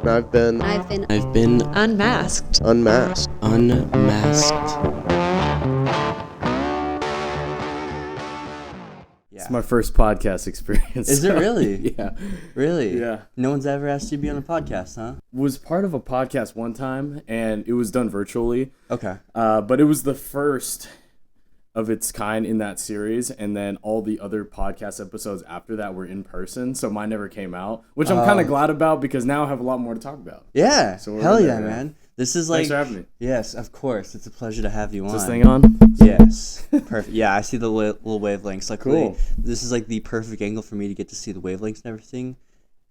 I've been unmasked. unmasked. It's my first podcast experience. Is it really? Yeah. Really? Yeah. No one's ever asked you to be on a podcast, huh? Was part of a podcast one time, and it was done virtually. Okay. But it was the first of its kind in that series, and then all the other podcast episodes after that were in person, so mine never came out, which I'm kind of glad about because now I have a lot more to talk about. Yeah. So hell yeah, there, man. This is like... Thanks for having me. Yes, of course. It's a pleasure to have you on. Is this thing on? Yes. Perfect. Yeah, I see the little wavelengths. Luckily, Cool. This is like the perfect angle for me to get to see the wavelengths and everything.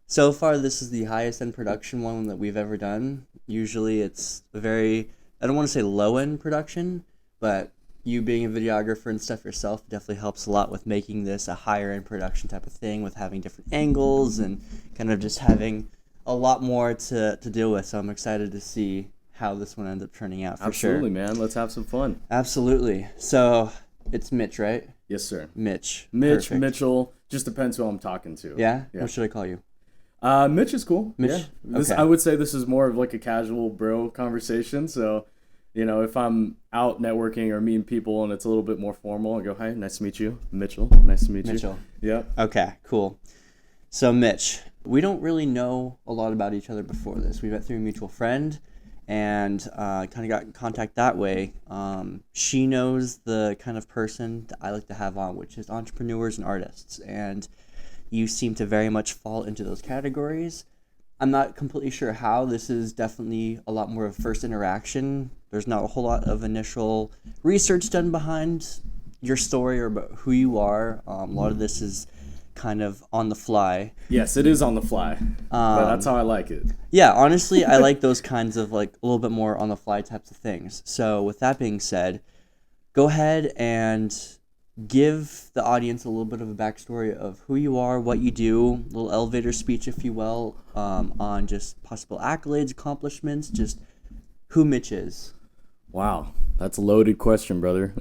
So far, this is the highest end production one that we've ever done. Usually it's a very, I don't want to say low end production, but you being a videographer and stuff yourself definitely helps a lot with making this a higher end production type of thing, with having different angles and kind of just having a lot more to deal with. So I'm excited to see how this one ends up turning out for Absolutely, sure. man. Let's have some fun. Absolutely. So it's Mitch, right? Yes, sir. Mitch. Mitch, Perfect. Mitchell. Just depends who I'm talking to. Yeah? Yeah. What should I call you? Mitch is cool. Mitch? Yeah. This, Okay. I would say this is more of like a casual bro conversation. So, you know, if I'm out networking or meeting people and it's a little bit more formal, I go, hi, nice to meet you. Mitchell, nice to meet Mitchell. you. Yep. Okay, cool. So Mitch, we don't really know a lot about each other before this. We met through a mutual friend and kind of got in contact that way. She knows the kind of person that I like to have on, which is entrepreneurs and artists. And you seem to very much fall into those categories. I'm not completely sure how. This is definitely a lot more of first interaction. There's not a whole lot of initial research done behind your story or about who you are. A lot of this is kind of on the fly. Yes, it is on the fly, but that's how I like it. Yeah, honestly, I like those kinds of like a little bit more on the fly types of things. So with that being said, go ahead and give the audience a little bit of a backstory of who you are, what you do, a little elevator speech, if you will, on just possible accolades, accomplishments, just who Mitch is. Wow, that's a loaded question, brother.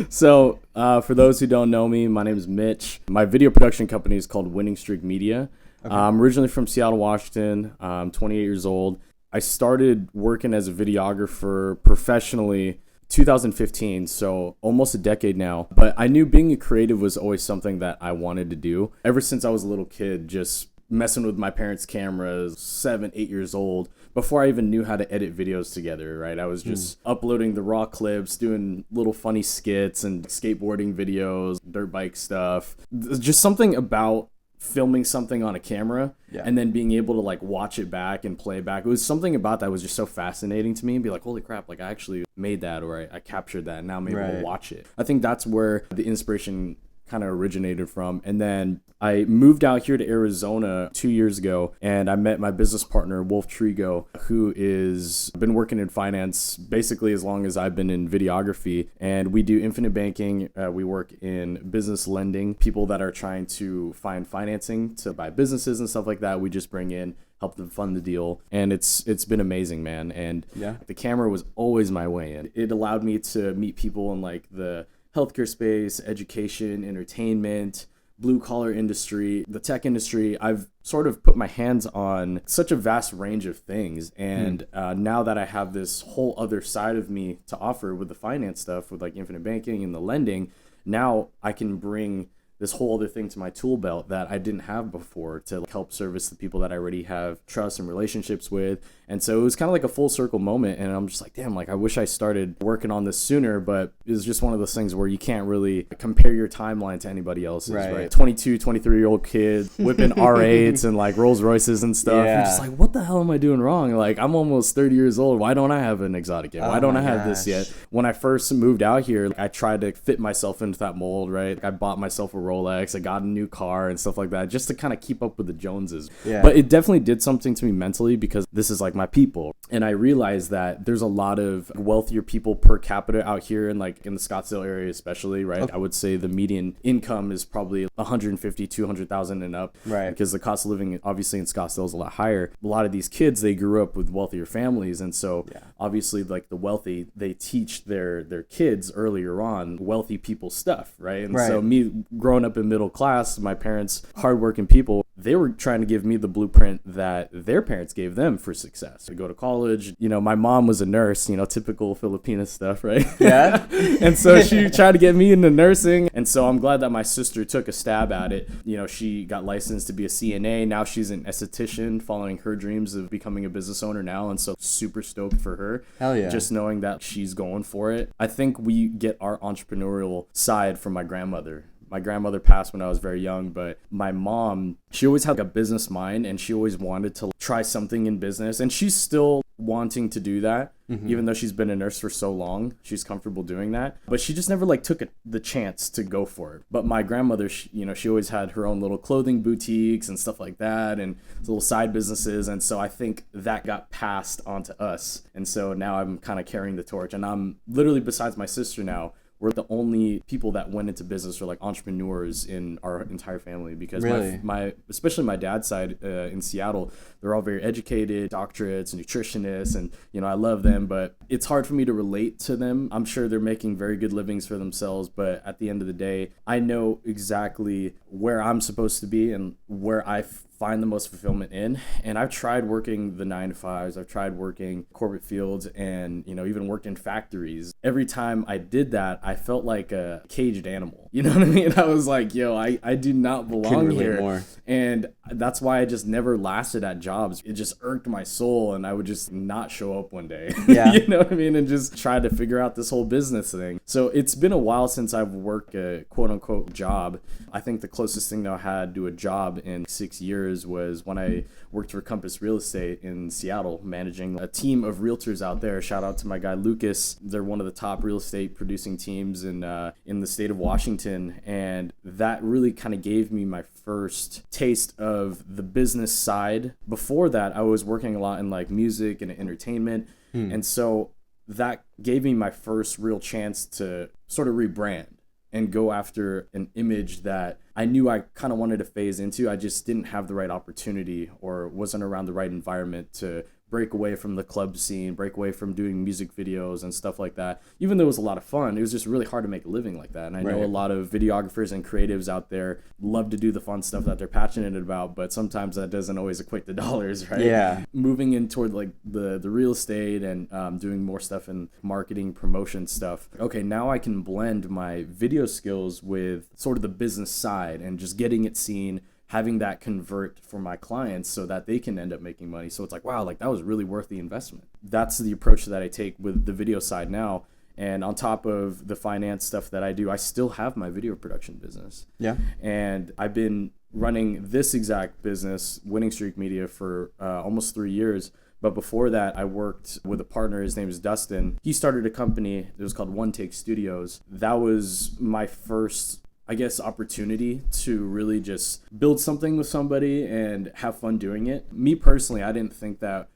So, for those who don't know me, my name is Mitch. My video production company is called Winning Streak Media. Okay. I'm originally from Seattle, Washington. I'm 28 years old. I started working as a videographer professionally 2015, so almost a decade now. But I knew being a creative was always something that I wanted to do. Ever since I was a little kid, just messing with my parents' cameras, 7, 8 years old, before I even knew how to edit videos together, right? I was just uploading the raw clips, doing little funny skits and skateboarding videos, dirt bike stuff. Just something about filming something on a camera and then being able to like watch it back and play back. It was something about that was just so fascinating to me and be like, holy crap, like I actually made that, or I captured that, and now I'm able to watch it. I think that's where the inspiration kind of originated from. And then I moved out here to Arizona 2 years ago, and I met my business partner, Wolf Trigo, who is been working in finance basically as long as I've been in videography. And we do infinite banking. We work in business lending, people that are trying to find financing to buy businesses and stuff like that. We just bring in, help them fund the deal, and it's been amazing, man. And the camera was always my way in. It allowed me to meet people in like the healthcare space, education, entertainment, blue collar industry, the tech industry. I've sort of put my hands on such a vast range of things. And now that I have this whole other side of me to offer with the finance stuff, with like infinite banking and the lending, now I can bring this whole other thing to my tool belt that I didn't have before to help service the people that I already have trust and relationships with. And so it was kind of like a full circle moment. And I'm just like, damn, like I wish I started working on this sooner, but it was just one of those things where you can't really compare your timeline to anybody else's, right? 22, 23-year-old kid whipping R8s and like Rolls Royces and stuff. You're just like, what the hell am I doing wrong? Like, I'm almost 30 years old. Why don't I have an exotic yet? Why don't I have this yet? When I first moved out here, I tried to fit myself into that mold, right? I bought myself a Rolex. I got a new car and stuff like that just to kind of keep up with the Joneses. But it definitely did something to me mentally, because this is like my people. And I realized that there's a lot of wealthier people per capita out here, and like in the Scottsdale area especially, right? Okay. I would say the median income is probably 150, 200,000 and up, right? Because the cost of living obviously in Scottsdale is a lot higher. A lot of these kids, they grew up with wealthier families, and so obviously like the wealthy, they teach their kids earlier on wealthy people stuff, right? And so me growing up in middle class, my parents, hardworking people, they were trying to give me the blueprint that their parents gave them for success. To go to college, my mom was a nurse, typical Filipina stuff, right? Yeah. And so she tried to get me into nursing. And so I'm glad that my sister took a stab at it. She got licensed to be a CNA. Now she's an esthetician, following her dreams of becoming a business owner now. And so super stoked for her. Hell yeah. Just knowing that she's going for it. I think we get our entrepreneurial side from my grandmother. My grandmother passed when I was very young, but my mom, she always had a business mind, and she always wanted to try something in business. And she's still wanting to do that, even though she's been a nurse for so long. She's comfortable doing that, but she just never took the chance to go for it. But my grandmother, she always had her own little clothing boutiques and stuff like that, and little side businesses. And so I think that got passed on to us. And so now I'm kind of carrying the torch, and I'm literally, besides my sister now, we're the only people that went into business or entrepreneurs in our entire family, because really? my especially my dad's side in Seattle, they're all very educated, doctorates, nutritionists, and I love them, but it's hard for me to relate to them. I'm sure they're making very good livings for themselves, but at the end of the day, I know exactly where I'm supposed to be and where I find the most fulfillment in. And I've tried working the 9-to-5s, I've tried working corporate fields, and even worked in factories. Every time I did that, I felt like a caged animal. You know what I mean? I was like, I do not belong here. More. And that's why I just never lasted at jobs. It just irked my soul, and I would just not show up one day. Yeah. You know what I mean? And just try to figure out this whole business thing. So it's been a while since I've worked a quote unquote job. I think the closest thing that I had to a job in 6 years was when I worked for Compass Real Estate in Seattle, managing a team of realtors out there. Shout out to my guy Lucas. They're one of the top real estate producing teams in the state of Washington, and that really kind of gave me my first taste of the business side. Before that, I was working a lot in music and entertainment, and so that gave me my first real chance to sort of rebrand and go after an image that I knew I kind of wanted to phase into. I just didn't have the right opportunity or wasn't around the right environment to break away from the club scene, break away from doing music videos and stuff like that. Even though it was a lot of fun, it was just really hard to make a living like that. And I know a lot of videographers and creatives out there love to do the fun stuff that they're passionate about, but sometimes that doesn't always equate to dollars, right? Yeah. Moving in toward the real estate and doing more stuff in marketing, promotion stuff. Okay, now I can blend my video skills with sort of the business side and just getting it seen, having that convert for my clients so that they can end up making money. So it's wow, that was really worth the investment. That's the approach that I take with the video side now. And on top of the finance stuff that I do, I still have my video production business. Yeah. And I've been running this exact business, Winning Streak Media, for almost 3 years. But before that, I worked with a partner. His name is Dustin. He started a company. It was called One Take Studios. That was my first, I guess, opportunity to really just build something with somebody and have fun doing it. Me personally, I didn't think that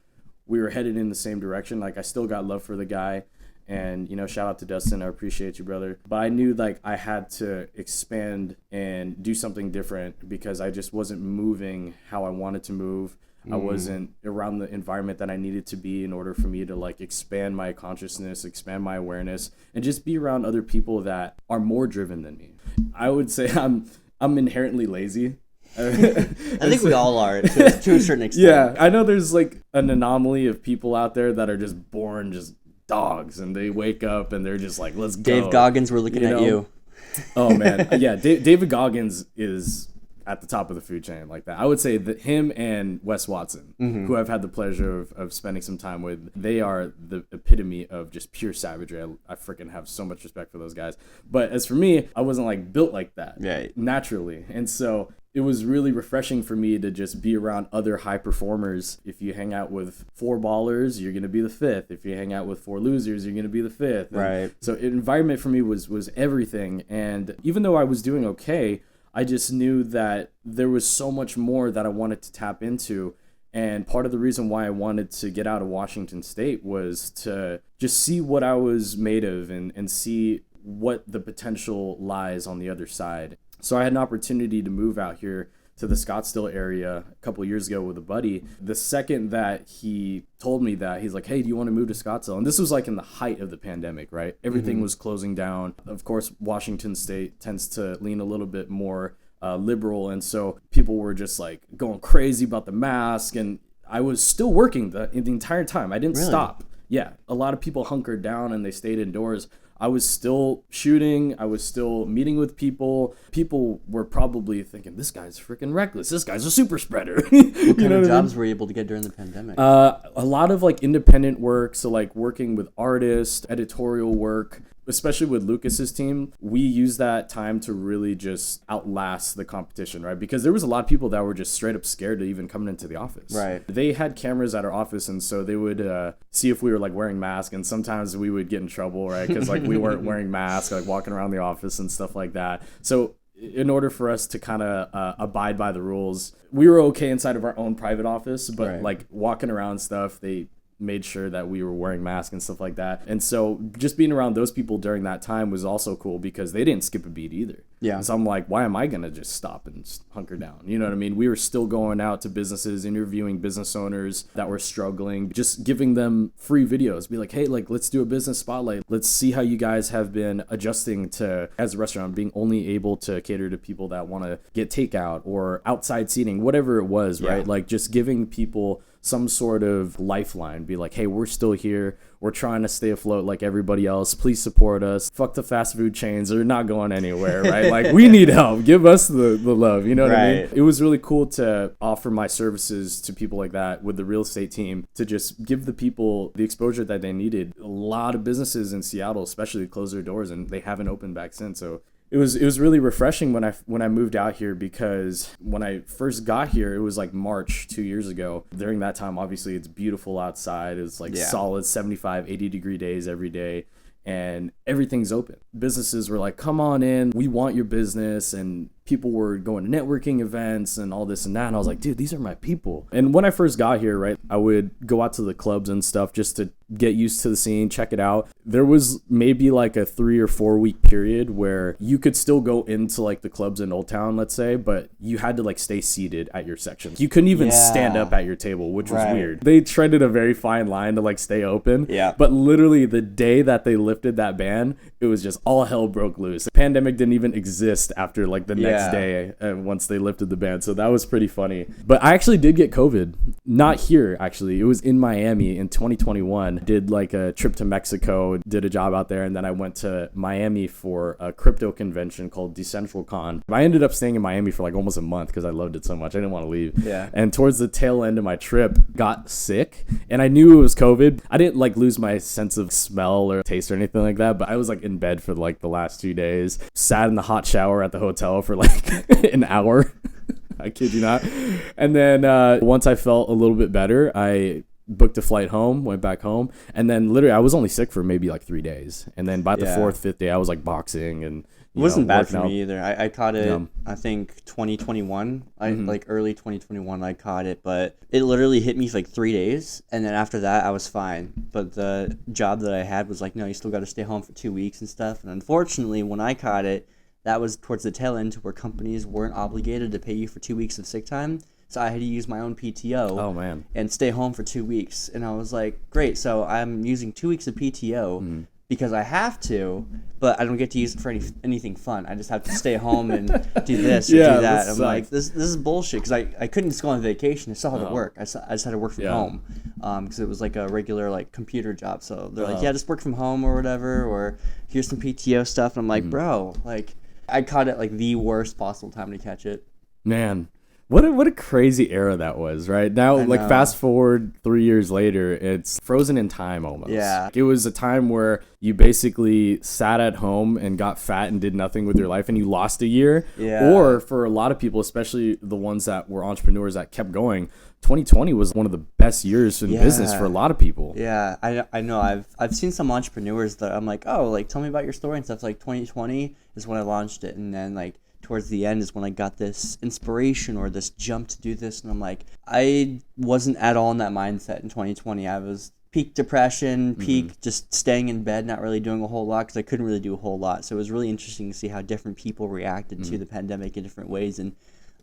we were headed in the same direction. I still got love for the guy, and shout out to Dustin. I appreciate you, brother. But I knew I had to expand and do something different because I just wasn't moving how I wanted to move. I wasn't around the environment that I needed to be in order for me to expand my consciousness, expand my awareness, and just be around other people that are more driven than me. I would say I'm inherently lazy. I think we all are to a certain extent. Yeah, I know there's an anomaly of people out there that are just born just dogs, and they wake up and they're just let's go. Dave Goggins, we're looking at you. Oh man, yeah, David Goggins is at the top of the food chain like that. I would say that him and Wes Watson, who I've had the pleasure of spending some time with, they are the epitome of just pure savagery. I freaking have so much respect for those guys. But as for me, I wasn't built like that naturally. And so it was really refreshing for me to just be around other high performers. If you hang out with 4 ballers, you're going to be the 5th. If you hang out with 4 losers, you're going to be the 5th. Right. So environment for me was everything. And even though I was doing okay, I just knew that there was so much more that I wanted to tap into. And part of the reason why I wanted to get out of Washington State was to just see what I was made of and see what the potential lies on the other side. So I had an opportunity to move out here to the Scottsdale area a couple of years ago with a buddy. The second that he told me that, he's like, hey, do you want to move to Scottsdale? And this was in the height of the pandemic, right? Everything was closing down. Of course, Washington State tends to lean a little bit more liberal, and so people were just like going crazy about the mask, and I was still working the entire time. I didn't stop. Yeah, a lot of people hunkered down and they stayed indoors. I was still shooting. I was still meeting with people. People were probably thinking, this guy's freaking reckless. This guy's a super spreader. What kind of jobs were you able to get during the pandemic? A lot of like independent work. So like working with artists, editorial work, especially with Lucas's team. We used that time to really just outlast the competition, right? Because there was a lot of people that were just straight up scared to even coming into the office. Right. They had cameras at our office, and so they would see if we were like wearing masks, and sometimes we would get in trouble, right? Because like we weren't wearing masks, like walking around the office and stuff like that. So in order for us to kind of abide by the rules, we were okay inside of our own private office, but like walking around stuff, they made sure that we were wearing masks and stuff like that. And so just being around those people during that time was also cool because they didn't skip a beat either. Yeah. And so I'm like, why am I going to just stop and just hunker down? You know what I mean? We were still going out to businesses, interviewing business owners that were struggling, just giving them free videos. Be like, hey, like, let's do a business spotlight. Let's see how you guys have been adjusting to, as a restaurant, being only able to cater to people that want to get takeout or outside seating, whatever it was, right? Like just giving people some sort of lifeline. Be like, hey, we're still here. We're trying to stay afloat like everybody else. Please support us. Fuck the fast food chains. They're not going anywhere, right? Like, we need help. Give us the love. You know what I mean? It was really cool to offer my services to people like that with the real estate team to just give the people the exposure that they needed. A lot of businesses in Seattle especially closed their doors, and they haven't opened back since. So it was really refreshing when I moved out here, because when I first got here, it was like March 2 years ago. During that time, obviously, it's beautiful outside. It's like solid 75, 80 degree days every day, and everything's open. Businesses were like, come on in, we want your business, and people were going to networking events and all this and that, and I was like, dude, these are my people. And when I first got here, right, I would go out to the clubs and stuff just to get used to the scene, check it out. There was maybe like a 3 or 4 week period where you could still go into like the clubs in Old Town, let's say, but you had to like stay seated at your section. You couldn't even stand up at your table, which was weird. They treaded a very fine line to like stay open. Yeah. But literally the day that they lifted that ban, it was just all hell broke loose. The pandemic didn't even exist after like the next day once they lifted the ban. So that was pretty funny. But I actually did get COVID. Not here, actually. It was in Miami in 2021. Did like a trip to Mexico, did a job out there, and then I went to Miami for a crypto convention called DecentralCon. I ended up staying in Miami for like almost a month because I loved it so much. I didn't want to leave. Yeah. And towards the tail end of my trip, got sick, and I knew it was COVID. I didn't like lose my sense of smell or taste or anything like that, but I was like in bed for like the last 2 days. Sat in the hot shower at the hotel for like an hour. I kid you not. And then once I felt a little bit better, I booked a flight home, went back home, and then literally I was only sick for maybe like 3 days, and then by the 4th, 5th day I was like boxing, and it wasn't bad for me either. I caught it I think 2021, like early 2021 I caught it, but it literally hit me for like 3 days, and then after that I was fine. But the job that I had was like, no, you still got to stay home for 2 weeks and stuff. And unfortunately, when I caught it, that was towards the tail end to where companies weren't obligated to pay you for 2 weeks of sick time. So I had to use my own PTO and stay home for 2 weeks. And I was like, great, so I'm using 2 weeks of PTO because I have to, but I don't get to use it for anything fun. I just have to stay home and do this or do that. I'm like, this is bullshit, because I couldn't just go on vacation. I still had to work. I just had to work from home because it was like a regular like computer job. So they're like, yeah, just work from home or whatever, or here's some PTO stuff. And I'm like, bro, like I caught it like the worst possible time to catch it. Man. What a crazy era that was, right? Now, like, fast forward 3 years later, it's frozen in time almost. Yeah. It was a time where you basically sat at home and got fat and did nothing with your life, and you lost a year. Yeah. Or for a lot of people, especially the ones that were entrepreneurs that kept going, 2020 was one of the best years in business for a lot of people. Yeah, I know. I've seen some entrepreneurs that I'm like, oh, like, tell me about your story and stuff. Like, 2020 is when I launched it, and then, like, towards the end is when I got this inspiration or this jump to do this. And I'm like, I wasn't at all in that mindset in 2020. I was peak depression, peak just staying in bed, not really doing a whole lot because I couldn't really do a whole lot. So it was really interesting to see how different people reacted to the pandemic in different ways. And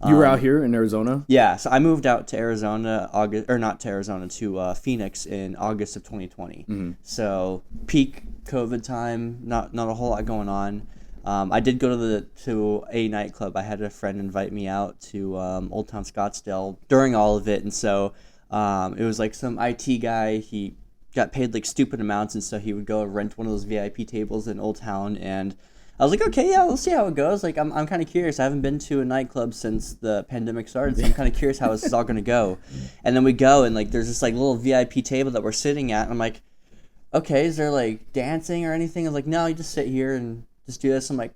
you were out here in Arizona? Yeah. So I moved out to Arizona, to Phoenix in August of 2020. So peak COVID time, not a whole lot going on. I did go to a nightclub. I had a friend invite me out to Old Town Scottsdale during all of it, and so it was like some IT guy. He got paid like stupid amounts, and so he would go rent one of those VIP tables in Old Town. And I was like, okay, yeah, we'll see how it goes. Like, I'm kind of curious. I haven't been to a nightclub since the pandemic started, so I'm kind of curious how this is all gonna go. And then we go, and like there's this like little VIP table that we're sitting at, and I'm like, okay, is there like dancing or anything? I was like, no, you just sit here and just do this. I'm like,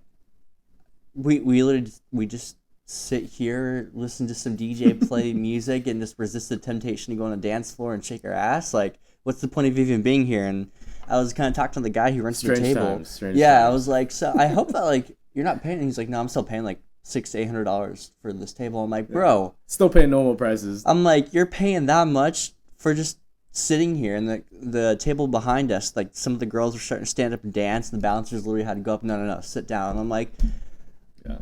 we literally just sit here, listen to some DJ play music, and just resist the temptation to go on a dance floor and shake our ass. Like, what's the point of even being here? And I was kind of talking to the guy who runs the table. Strange yeah, times. I was like, so I hope that like you're not paying. And he's like, no, I'm still paying like $600 to $800 for this table. I'm like, bro, still paying normal prices. I'm like, you're paying that much for just sitting here. And the table behind us, like some of the girls were starting to stand up and dance, and the bouncers literally had to go up, no, sit down. And I'm like,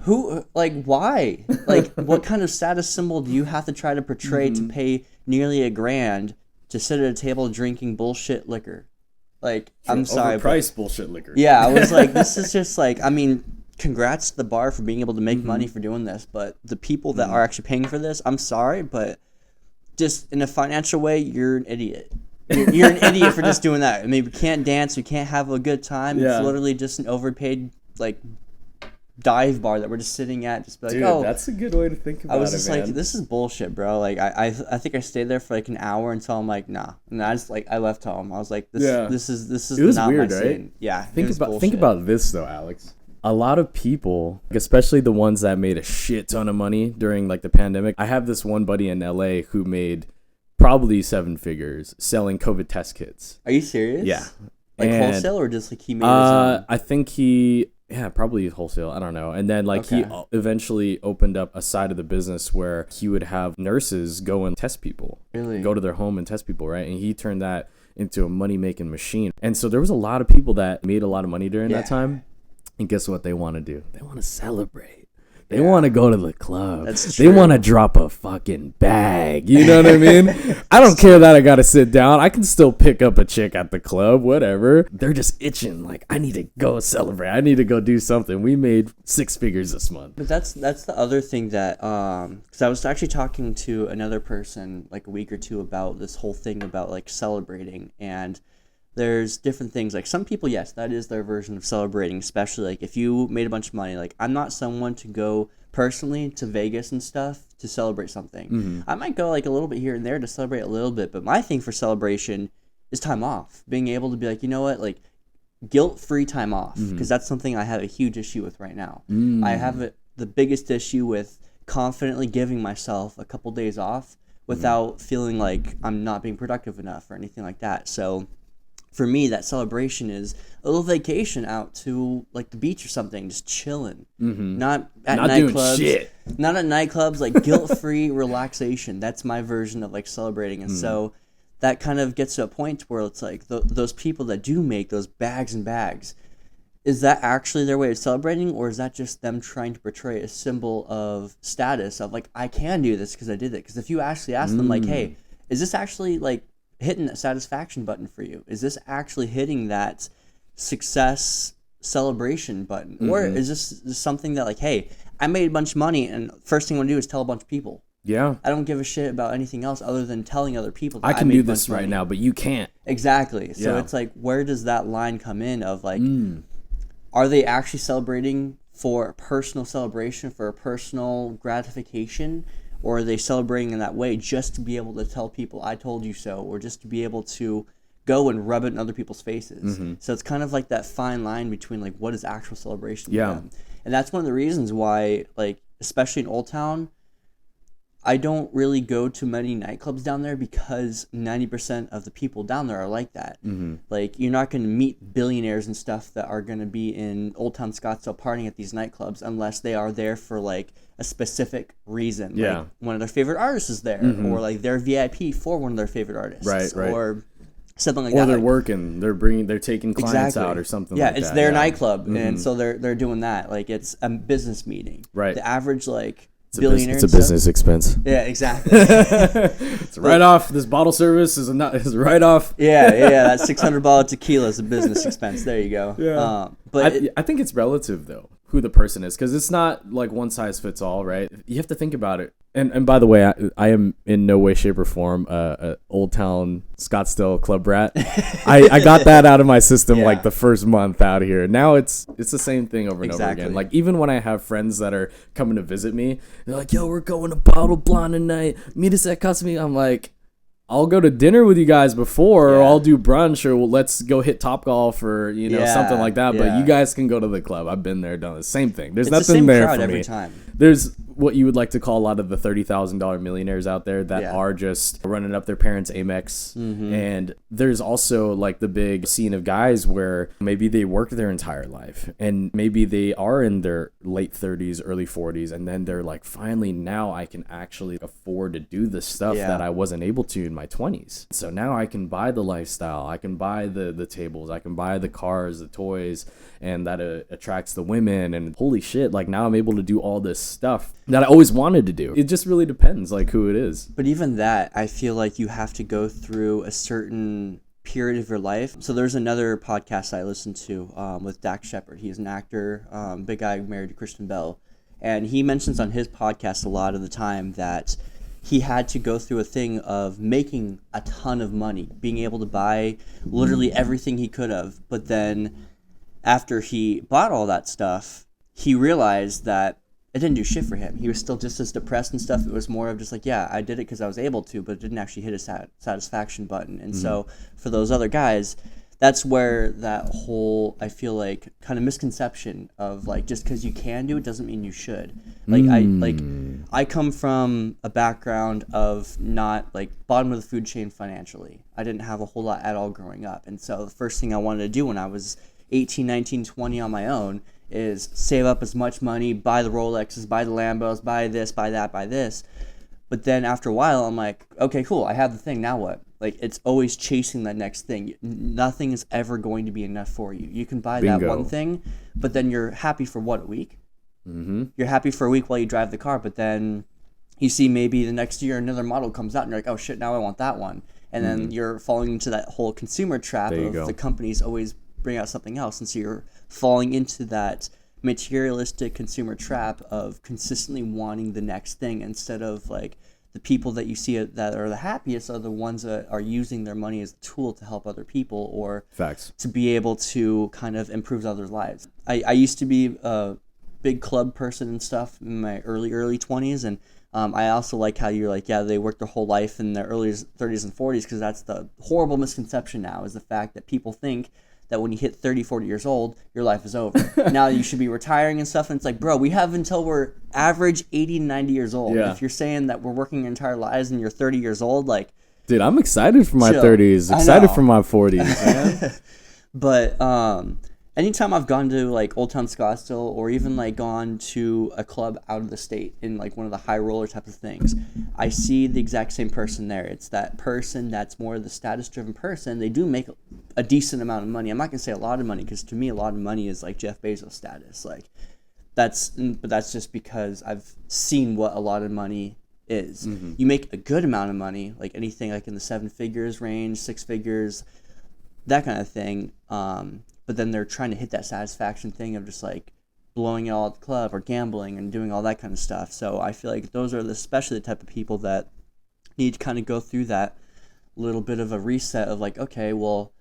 who, like, why? Like, what kind of status symbol do you have to try to portray to pay nearly $1,000 to sit at a table drinking bullshit liquor? Like, I'm sorry, overpriced bullshit liquor. Yeah, I was like, this is just like, I mean, congrats to the bar for being able to make money for doing this, but the people that are actually paying for this, I'm sorry, but just in a financial way, you're an idiot. You're an idiot for just doing that. I mean, we can't dance, we can't have a good time. Yeah. It's literally just an overpaid, like, dive bar that we're just sitting at. Just be like, Dude, oh, that's a good way to think about it. I was just man. like, this is bullshit, bro. Like, I think I stayed there for like an hour until I'm like, nah. And I just like, I left home. I was like, this is it was not weird, my right? scene. Yeah. Think about this though, Alex. A lot of people, especially the ones that made a shit ton of money during like the pandemic. I have this one buddy in LA who made probably 7 figures selling COVID test kits. Are you serious? Yeah. Like And, wholesale or just like he made his own? I think probably wholesale. I don't know. And then like he eventually opened up a side of the business where he would have nurses go and test people. Really? Go to their home and test people, right? And he turned that into a money-making machine. And so there was a lot of people that made a lot of money during that time. And guess what they want to do? They want to celebrate. They want to go to the club. That's They true. want to drop a fucking bag. You know what I mean? I don't care that I got to sit down. I can still pick up a chick at the club, whatever. They're just itching. Like, I need to go celebrate. I need to go do something. We made 6 figures this month. But that's the other thing that because I was actually talking to another person like a week or two about this whole thing about like celebrating, and there's different things. Like some people, yes, that is their version of celebrating, especially like if you made a bunch of money. Like I'm not someone to go personally to Vegas and stuff to celebrate something. I might go like a little bit here and there to celebrate a little bit, but my thing for celebration is time off. Being able to be like, you know what, like guilt-free time off, because that's something I have a huge issue with right now. I have the biggest issue with confidently giving myself a couple days off without feeling like I'm not being productive enough or anything like that. So for me, that celebration is a little vacation out to like the beach or something, just chilling. Not at nightclubs. Doing shit. Not at nightclubs, like guilt-free relaxation. That's my version of like celebrating. And so that kind of gets to a point where it's like those people that do make those bags and bags, is that actually their way of celebrating, or is that just them trying to portray a symbol of status of like, I can do this because I did it? Because if you actually ask them like, hey, is this actually like hitting that satisfaction button for you? Is this actually hitting that success celebration button? Or is this something that like, hey, I made a bunch of money and first thing I want to do is tell a bunch of people. Yeah. I don't give a shit about anything else other than telling other people that I can made do a bunch this of right money. now, but you can't. Exactly. So Yeah. it's like, where does that line come in of like, are they actually celebrating for a personal celebration, for a personal gratification? Or are they celebrating in that way just to be able to tell people, I told you so, or just to be able to go and rub it in other people's faces? So it's kind of like that fine line between like what is actual celebration to them. And that's one of the reasons why, like, especially in Old Town, I don't really go to many nightclubs down there because 90% of the people down there are like that. Like, you're not going to meet billionaires and stuff that are going to be in Old Town Scottsdale partying at these nightclubs unless they are there for, like, a specific reason. Yeah. Like, one of their favorite artists is there, or, like, they're VIP for one of their favorite artists. Right. Or something like Or that. they're like, working, they're taking clients out or something like that. Yeah, it's their nightclub, and so they're doing that. Like, it's a business meeting. Right. The average, like, It's billionaire a and stuff- business expense. Yeah, exactly. It's right off. This bottle service is right off. Yeah, that $600 tequila is a business expense. There you go. Yeah. But I think it's relative though, who the person is, because it's not like one size fits all, right? You have to think about it. And by the way, I am in no way, shape, or form a Old Town Scottsdale club rat. I got that out of my system like the first month out here. Now it's the same thing over and over again. Like even when I have friends that are coming to visit me, they're like, "Yo, we're going to Bottle Blonde tonight. Meet us at Custom." I'm like, I'll go to dinner with you guys before, or I'll do brunch, or let's go hit Topgolf, or something like that. But you guys can go to the club. I've been there, done the same thing. There's nothing there for me. Every time. There's what you would like to call a lot of the $30,000 millionaires out there that are just running up their parents' Amex. And there's also like the big scene of guys where maybe they worked their entire life and maybe they are in their late 30s, early 40s, and then they're like, finally, now I can actually afford to do the stuff that I wasn't able to in my 20s. So now I can buy the lifestyle, I can buy the tables, I can buy the cars, the toys, and that attracts the women. And holy shit, like now I'm able to do all this stuff that I always wanted to do. It just really depends like who it is. But even that, I feel like you have to go through a certain period of your life. So there's another podcast I listened to with Dax Shepard. He's an actor, big guy married to Kristen Bell. And he mentions on his podcast a lot of the time that he had to go through a thing of making a ton of money, being able to buy literally everything he could have. But then after he bought all that stuff, he realized that it didn't do shit for him. He was still just as depressed and stuff. It was more of just like, yeah, I did it because I was able to, but it didn't actually hit a satisfaction button. And so for those other guys, that's where that whole, I feel like, kind of misconception of like, just because you can do it doesn't mean you should. Like I come from a background of not like bottom of the food chain financially. I didn't have a whole lot at all growing up. And so the first thing I wanted to do when I was 18, 19, 20 on my own is save up as much money, buy the Rolexes, buy the Lambos, buy this, buy that, buy this. But then after a while, I'm like, okay, cool, I have the thing, now what? Like, it's always chasing that next thing. Nothing is ever going to be enough for you. You can buy that one thing, but then you're happy for what, a week? You're happy for a week while you drive the car, but then you see maybe the next year another model comes out and you're like, oh shit, now I want that one. And then you're falling into that whole consumer trap of the companies always bring out something else, and so you're falling into that materialistic consumer trap of consistently wanting the next thing, instead of like the people that you see that are the happiest are the ones that are using their money as a tool to help other people, or to be able to kind of improve others' lives. I used to be a big club person and stuff in my early 20s, and I also like how you're like, yeah, they work their whole life in their early 30s and 40s, because that's the horrible misconception now, is the fact that people think that when you hit 30, 40 years old, your life is over. Now you should be retiring and stuff. And it's like, bro, we have until we're average 80 to 90 years old. Yeah. If you're saying that we're working your entire lives and you're 30 years old, like... Dude, I'm excited for my 30s. Excited for my 40s, man. But anytime I've gone to like Old Town Scottsdale, or even like gone to a club out of the state in like one of the high roller type of things, I see the exact same person there. It's that person that's more the status driven person. They do make a decent amount of money. I'm not gonna say a lot of money, because to me a lot of money is like Jeff Bezos status. Like that's just because I've seen what a lot of money is. You make a good amount of money, like anything like in the 7 figures range, 6 figures, that kind of thing. But then they're trying to hit that satisfaction thing of just like blowing it all at the club or gambling and doing all that kind of stuff. So I feel like those are especially the type of people that need to kind of go through that little bit of a reset of like, okay, well,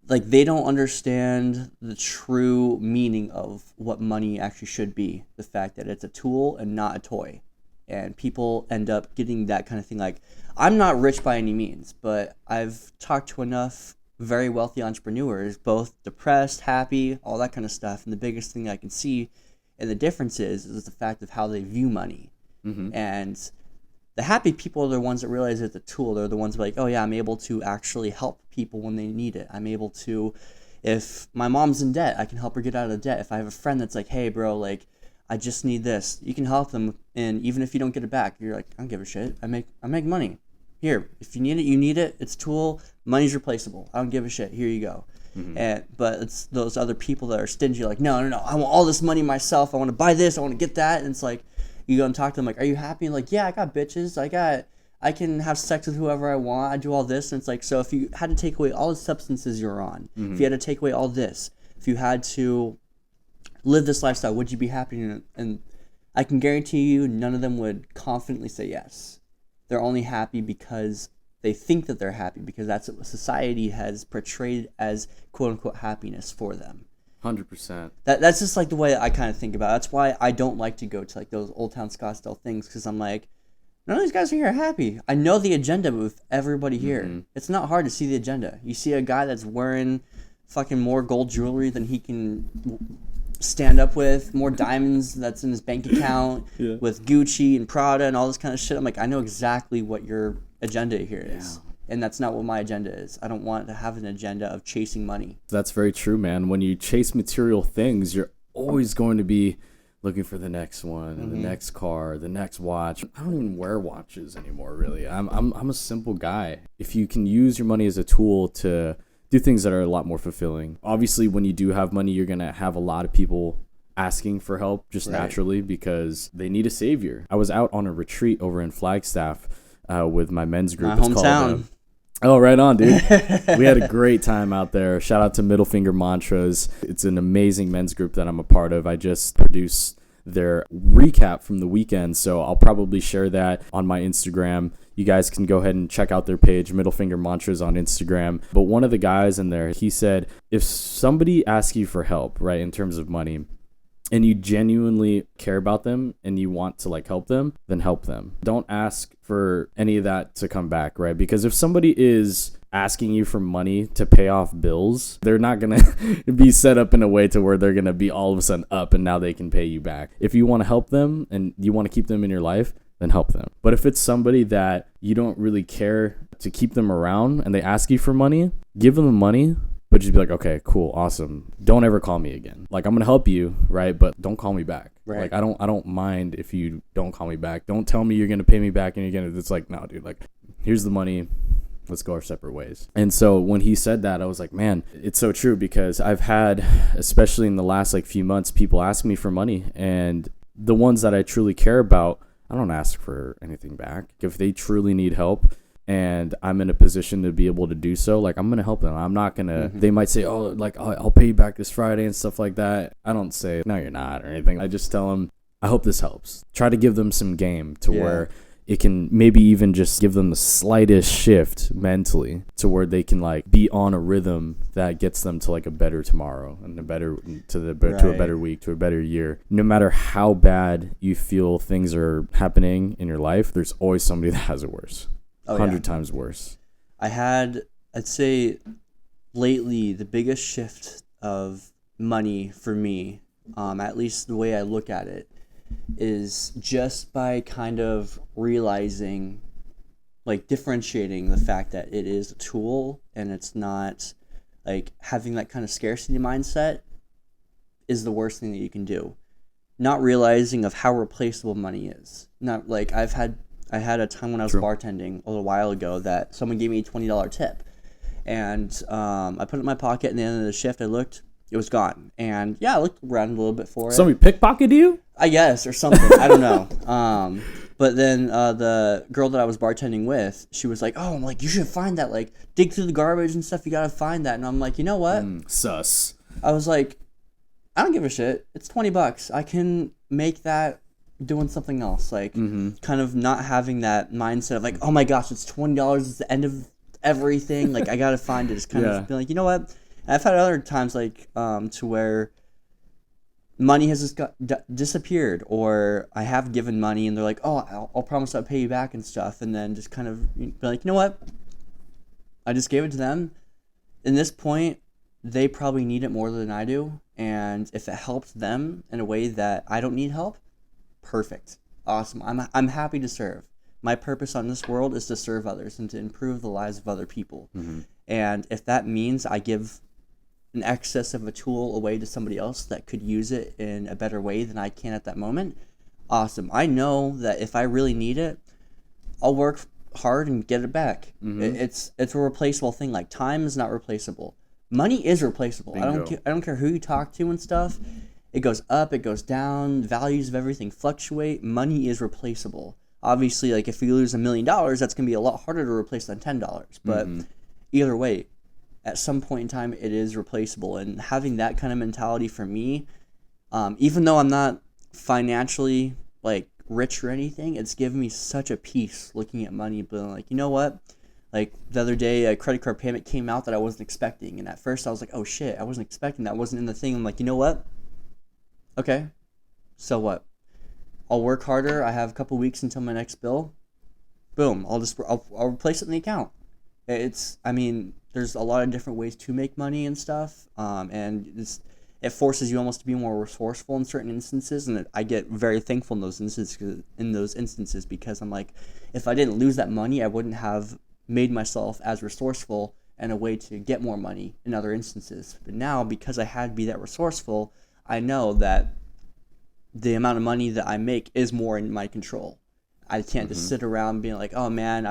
like they don't understand the true meaning of what money actually should be. The fact that it's a tool and not a toy. And people end up getting that kind of thing. Like, I'm not rich by any means, but I've talked to enough very wealthy entrepreneurs, both depressed, happy, all that kind of stuff. And the biggest thing I can see and the difference is the fact of how they view money. And the happy people are the ones that realize it's a tool. They're the ones that are like, oh yeah, I'm able to actually help people when they need it. I'm able to, if my mom's in debt, I can help her get out of debt. If I have a friend that's like, hey bro, like, I just need this, you can help them. And even if you don't get it back, you're like, I don't give a shit. I make money. Here, if you need it, you need it. It's a tool. Money's replaceable. I don't give a shit. Here you go. But it's those other people that are stingy, like, no, I want all this money myself. I want to buy this. I want to get that. And it's like, you go and talk to them, like, are you happy? And like, yeah, I got bitches. I can have sex with whoever I want. I do all this. And it's like, so if you had to take away all the substances you're on, if you had to take away all this, if you had to live this lifestyle, would you be happy? And I can guarantee you none of them would confidently say yes. They're only happy because they think that they're happy, because that's what society has portrayed as quote-unquote happiness for them. 100%. That's just like the way I kind of think about it. That's why I don't like to go to like those Old Town Scottsdale things, because I'm like, none of these guys are here happy. I know the agenda with everybody here. Mm-hmm. It's not hard to see the agenda. You see a guy that's wearing fucking more gold jewelry than he can stand up with, more diamonds that's in his bank account, with Gucci and Prada and all this kind of shit. I'm like, I know exactly what your agenda here is. And that's not what my agenda is. I don't want to have an agenda of chasing money. That's very true, man. When you chase material things, you're always going to be looking for the next one, and the next car, the next watch. I don't even wear watches anymore, really. I'm a simple guy. If you can use your money as a tool to do things that are a lot more fulfilling. Obviously, when you do have money, you're going to have a lot of people asking for help just naturally, because they need a savior. I was out on a retreat over in Flagstaff with my men's group. My hometown. Oh, right on, dude. We had a great time out there. Shout out to Middle Finger Mantras. It's an amazing men's group that I'm a part of. I just produced their recap from the weekend, so I'll probably share that on my Instagram. You guys can go ahead and check out their page, Middle Finger Mantras on Instagram. But one of the guys in there, he said, if somebody asks you for help, right, in terms of money, and you genuinely care about them and you want to like help them, then help them. Don't ask for any of that to come back, right? Because if somebody is asking you for money to pay off bills, they're not going to be set up in a way to where they're going to be all of a sudden up and now they can pay you back. If you want to help them and you want to keep them in your life, then help them. But if it's somebody that you don't really care to keep them around and they ask you for money, give them the money, but just be like, okay, cool, awesome. Don't ever call me again. Like, I'm gonna help you, right? But don't call me back. Right. Like, I don't mind if you don't call me back. Don't tell me you're gonna pay me back and you're gonna. It's like, no, dude. Like, here's the money. Let's go our separate ways. And so when he said that, I was like, man, it's so true, because I've had, especially in the last like few months, people ask me for money, and the ones that I truly care about, I don't ask for anything back. If they truly need help and I'm in a position to be able to do so, like, I'm going to help them. I'm not going to, they might say, oh, like, I'll pay you back this Friday and stuff like that. I don't say, no, you're not, or anything. I just tell them, I hope this helps. Try to give them some game to where it can maybe even just give them the slightest shift mentally to where they can like be on a rhythm that gets them to like a better tomorrow and a better to a better week, to a better year. No matter how bad you feel things are happening in your life, there's always somebody that has it worse. 100 times worse. I'd say lately the biggest shift of money for me, at least the way I look at it, is just by kind of realizing, like, differentiating the fact that it is a tool and it's not, like, having that kind of scarcity mindset is the worst thing that you can do. Not realizing of how replaceable money is. Not like I had a time when I was bartending a little while ago that someone gave me a $20 tip, and I put it in my pocket. And at the end of the shift, I looked, it was gone. And yeah, I looked around a little bit for it. Somebody pickpocketed you? I guess, or something. I don't know. But then the girl that I was bartending with, she was like, oh, I'm like, you should find that. Like, dig through the garbage and stuff. You got to find that. And I'm like, you know what? Sus. I was like, I don't give a shit. It's $20. I can make that doing something else. Like, kind of not having that mindset of like, oh my gosh, it's $20. It's the end of everything. Like, I got to find it. It's kind of being like, you know what? And I've had other times like to where money has just disappeared, or I have given money and they're like, oh, I'll promise I'll pay you back and stuff, and then just kind of be like, you know what, I just gave it to them. In this point, they probably need it more than I do, and if it helps them in a way that I don't need help, perfect, awesome. I'm happy to serve. My purpose on this world is to serve others and to improve the lives of other people. And if that means I give an excess of a tool away to somebody else that could use it in a better way than I can at that moment, awesome. I know that if I really need it, I'll work hard and get it back. It's a replaceable thing. Like, time is not replaceable. Money is replaceable. Bingo. I don't care who you talk to and stuff. It goes up, it goes down. Values of everything fluctuate. Money is replaceable. Obviously, like, if you lose $1 million, that's gonna be a lot harder to replace than $10. But either way, at some point in time, it is replaceable. And having that kind of mentality for me Even though I'm not financially like rich or anything, it's given me such a peace looking at money, being like, you know what? Like the other day, a credit card payment came out that I wasn't expecting, and at first I was like, "Oh shit, I wasn't expecting that. Wasn't in the thing." I'm like, you know what? Okay, so what? I'll work harder. I have a couple weeks until my next bill. Boom. I'll replace it in the account. I mean, there's a lot of different ways to make money and stuff, and it forces you almost to be more resourceful in certain instances, and I get very thankful in those instances because I'm like, if I didn't lose that money, I wouldn't have made myself as resourceful and a way to get more money in other instances. But now, because I had to be that resourceful, I know that the amount of money that I make is more in my control. I can't just sit around being like, oh man,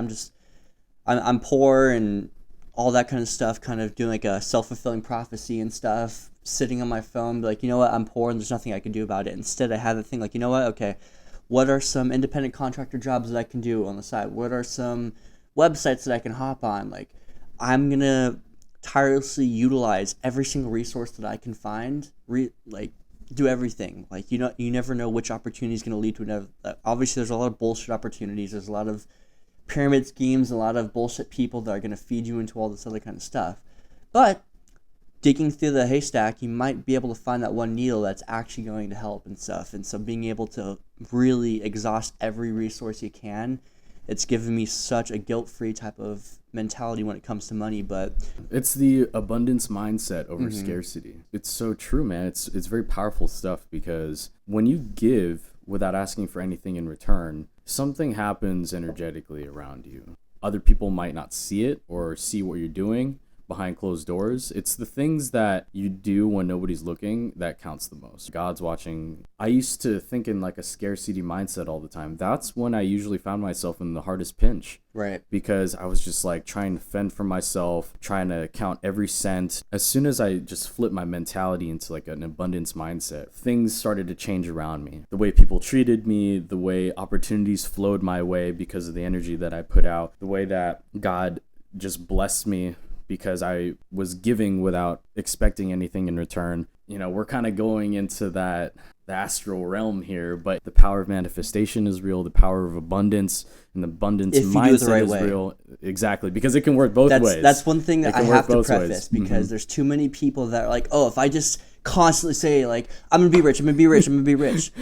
I'm poor and all that kind of stuff, kind of doing like a self-fulfilling prophecy and stuff, sitting on my phone, be like, you know what, I'm poor and there's nothing I can do about it. Instead, I have the thing like, you know what, okay, what are some independent contractor jobs that I can do on the side? What are some websites that I can hop on? Like, I'm going to tirelessly utilize every single resource that I can find, do everything. Like, you know, you never know which opportunity is going to lead to another. Obviously, there's a lot of bullshit opportunities. There's a lot of pyramid schemes, a lot of bullshit people that are going to feed you into all this other kind of stuff. But digging through the haystack, you might be able to find that one needle that's actually going to help and stuff. And so being able to really exhaust every resource you can, it's given me such a guilt-free type of mentality when it comes to money. But it's the abundance mindset over scarcity. It's so true, man. It's very powerful stuff, because when you give without asking for anything in return, something happens energetically around you. Other people might not see it or see what you're doing behind closed doors. It's the things that you do when nobody's looking that counts the most. God's watching. I used to think in like a scarcity mindset all the time. That's when I usually found myself in the hardest pinch. Right. Because I was just like trying to fend for myself, trying to count every cent. As soon as I just flipped my mentality into like an abundance mindset, things started to change around me. The way people treated me, the way opportunities flowed my way because of the energy that I put out, the way that God just blessed me because I was giving without expecting anything in return. You know, we're kind of going into the astral realm here, but the power of manifestation is real. The power of abundance and the abundance mindset is real. Exactly, because it can work both ways. That's one thing that I have to preface, because there's too many people that are like, oh, if I just constantly say like, I'm gonna be rich, I'm gonna be rich, I'm gonna be rich,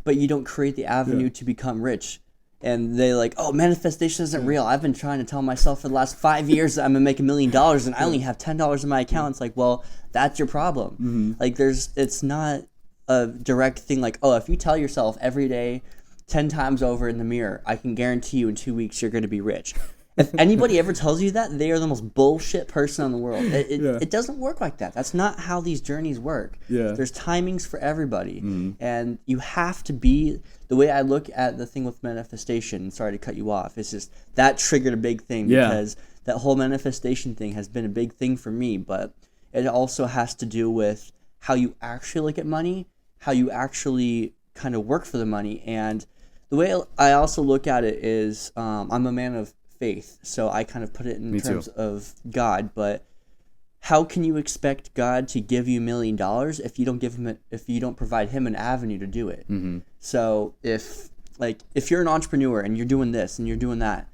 but you don't create the avenue to become rich. And they like, oh, manifestation isn't real. I've been trying to tell myself for the last 5 years that I'm gonna make $1 million, and I only have $10 in my account. It's like, well, that's your problem. Like, it's not a direct thing. Like, oh, if you tell yourself every day 10 times over in the mirror, I can guarantee you in 2 weeks you're gonna be rich. If anybody ever tells you that, they are the most bullshit person in the world. It doesn't work like that. That's not how these journeys work. There's timings for everybody. And you have to be, the way I look at the thing with manifestation, sorry to cut you off, it's just that triggered a big thing, because that whole manifestation thing has been a big thing for me, but it also has to do with how you actually look at money, how you actually kind of work for the money. And the way I also look at it is, I'm a man of faith, so I kind of put it in terms of God. But how can you expect God to give you $1 million if you don't provide him an avenue to do it? So if you're an entrepreneur and you're doing this and you're doing that,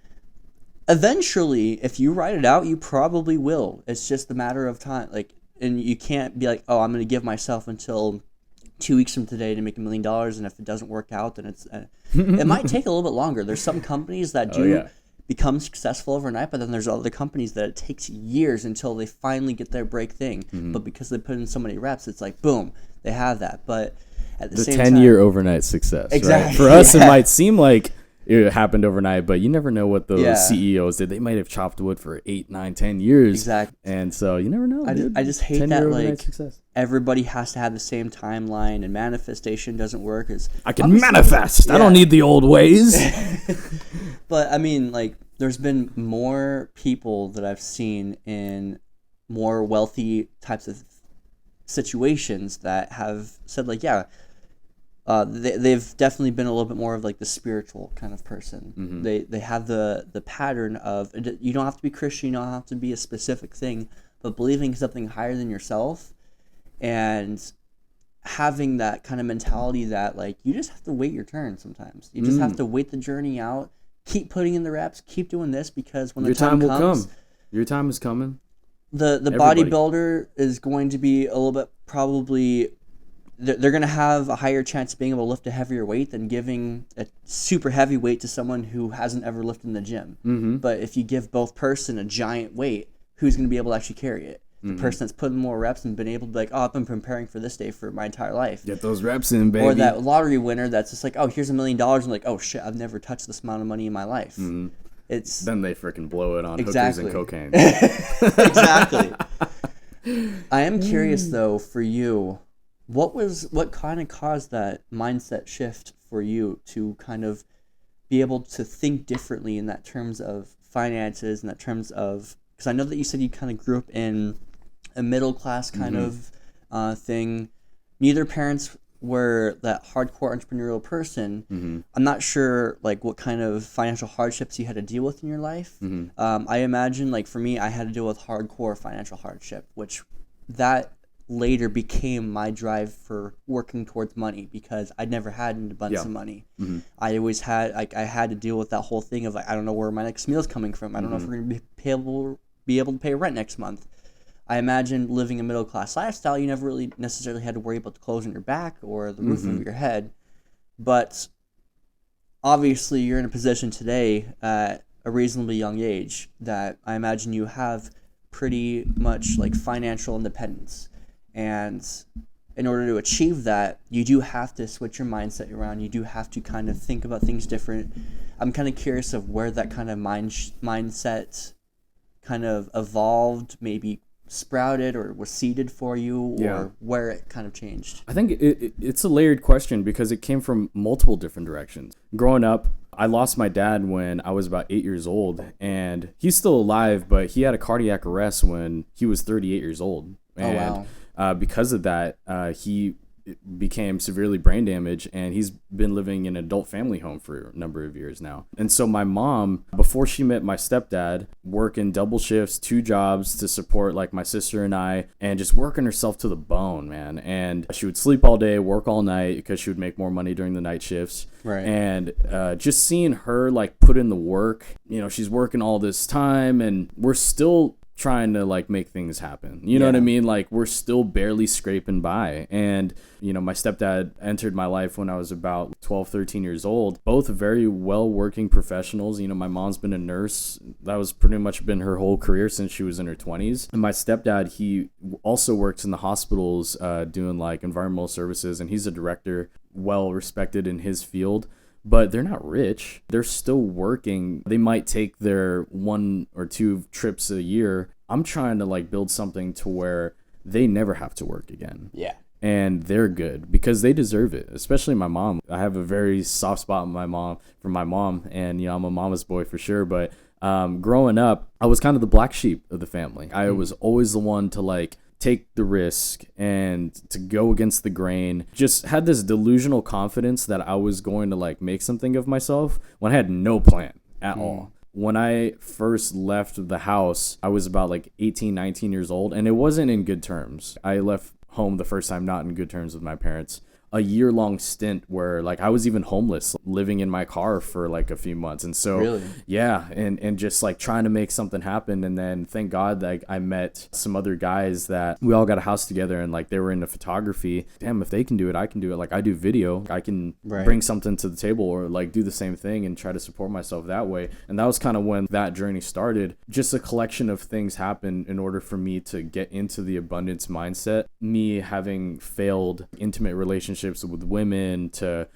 eventually, if you write it out, you probably will. It's just a matter of time. Like, and you can't be like, oh, I'm going to give myself until 2 weeks from today to make $1 million, and if it doesn't work out, then it's it might take a little bit longer. There's some companies that do become successful overnight, but then there's other companies that it takes years until they finally get their break thing. But because they put in so many reps, it's like boom, they have that. But at the same time, 10-year overnight success. Exactly. Right? For us, it might seem like it happened overnight, but you never know what those CEOs did. They might have chopped wood for 8, 9, 10 years. Exactly. And so you never know. I just hate that like success. Everybody has to have the same timeline, and manifestation doesn't work. I can manifest. I don't need the old ways. But I mean, like, there's been more people that I've seen in more wealthy types of situations that have said like, they've definitely been a little bit more of like the spiritual kind of person. They have the pattern of, you don't have to be Christian, you don't have to be a specific thing, but believing something higher than yourself and having that kind of mentality that like you just have to wait your turn sometimes. You just have to wait the journey out, keep putting in the reps, keep doing this, because when Your the time will comes, come. Your time is coming. the Everybody. bodybuilder is going to be a little bit probably they're going to have a higher chance of being able to lift a heavier weight than giving a super heavy weight to someone who hasn't ever lifted in the gym. Mm-hmm. But if you give both person a giant weight, who's going to be able to actually carry it? The person that's put in more reps and been able to be like, oh, I've been preparing for this day for my entire life. Get those reps in, baby. Or that lottery winner that's just like, oh, here's $1 million. And like, oh, shit, I've never touched this amount of money in my life. It's Then they freaking blow it on Exactly. hookers and cocaine. Exactly. I am curious, though, for you, what kind of caused that mindset shift for you to kind of be able to think differently in that terms of finances and that terms of, because I know that you said you kind of grew up in a middle class kind of thing. Neither parents were that hardcore entrepreneurial person. I'm not sure like what kind of financial hardships you had to deal with in your life. I imagine like for me, I had to deal with hardcore financial hardship, which that later became my drive for working towards money, because I'd never had an abundance of money. I always had like I had to deal with that whole thing of like, I don't know where my next meal's coming from. I don't know if we're going to be able to pay rent next month. I imagine living a middle class lifestyle, you never really necessarily had to worry about the clothes on your back or the roof over your head. But obviously, you're in a position today at a reasonably young age that I imagine you have pretty much like financial independence. And in order to achieve that, you do have to switch your mindset around. You do have to kind of think about things different. I'm kind of curious of where that kind of mindset kind of evolved, maybe sprouted or was seeded for you, or where it kind of changed. I think it's a layered question because it came from multiple different directions. Growing up, I lost my dad when I was about 8 years old, and he's still alive, but he had a cardiac arrest when he was 38 years old. And because of that, he became severely brain damaged, and he's been living in an adult family home for a number of years now. And so my mom, before she met my stepdad, working double shifts, 2 jobs to support like my sister and I, and just working herself to the bone, man. And she would sleep all day, work all night, because she would make more money during the night shifts. Right. And just seeing her like put in the work, you know, she's working all this time, and we're still trying to like make things happen. You know what I mean? Like we're still barely scraping by. And, you know, my stepdad entered my life when I was about 12, 13 years old, both very well working professionals. You know, my mom's been a nurse. That was pretty much been her whole career since she was in her 20s. And my stepdad, he also works in the hospitals doing like environmental services, and he's a director, well respected in his field. But they're not rich. They're still working. They might take their 1 or 2 trips a year. I'm trying to like build something to where they never have to work again. Yeah. And they're good because they deserve it, especially my mom. I have a very soft spot for my mom, and you know, I'm a mama's boy for sure. But growing up, I was kind of the black sheep of the family. I was always the one to like take the risk and to go against the grain. Just had this delusional confidence that I was going to like make something of myself when I had no plan at all. When I first left the house, I was about like 18, 19 years old, and it wasn't in good terms. I left home the first time not in good terms with my parents. A year-long stint where like I was even homeless, living in my car for like a few months. And so Really? yeah, and just like trying to make something happen. And then thank God like I met some other guys that we all got a house together, and like they were into photography. Damn, if they can do it, I can do it. Like I do video, I can bring something to the table, or like do the same thing and try to support myself that way. And that was kind of when that journey started. Just a collection of things happened in order for me to get into the abundance mindset. Me having failed intimate relationships with women, to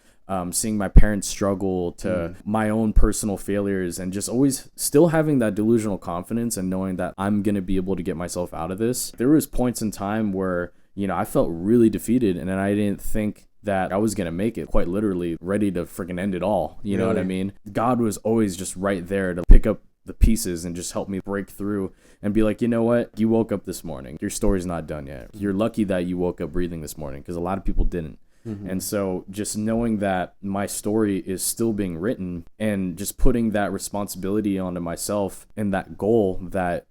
seeing my parents struggle, to my own personal failures, and just always still having that delusional confidence and knowing that I'm going to be able to get myself out of this. There was points in time where, you know, I felt really defeated, and then I didn't think that I was going to make it, quite literally ready to freaking end it all. You know what I mean? God was always just right there to pick up the pieces and just help me break through and be like, you know what? You woke up this morning. Your story's not done yet. You're lucky that you woke up breathing this morning, because a lot of people didn't. And so just knowing that my story is still being written, and just putting that responsibility onto myself, and that goal that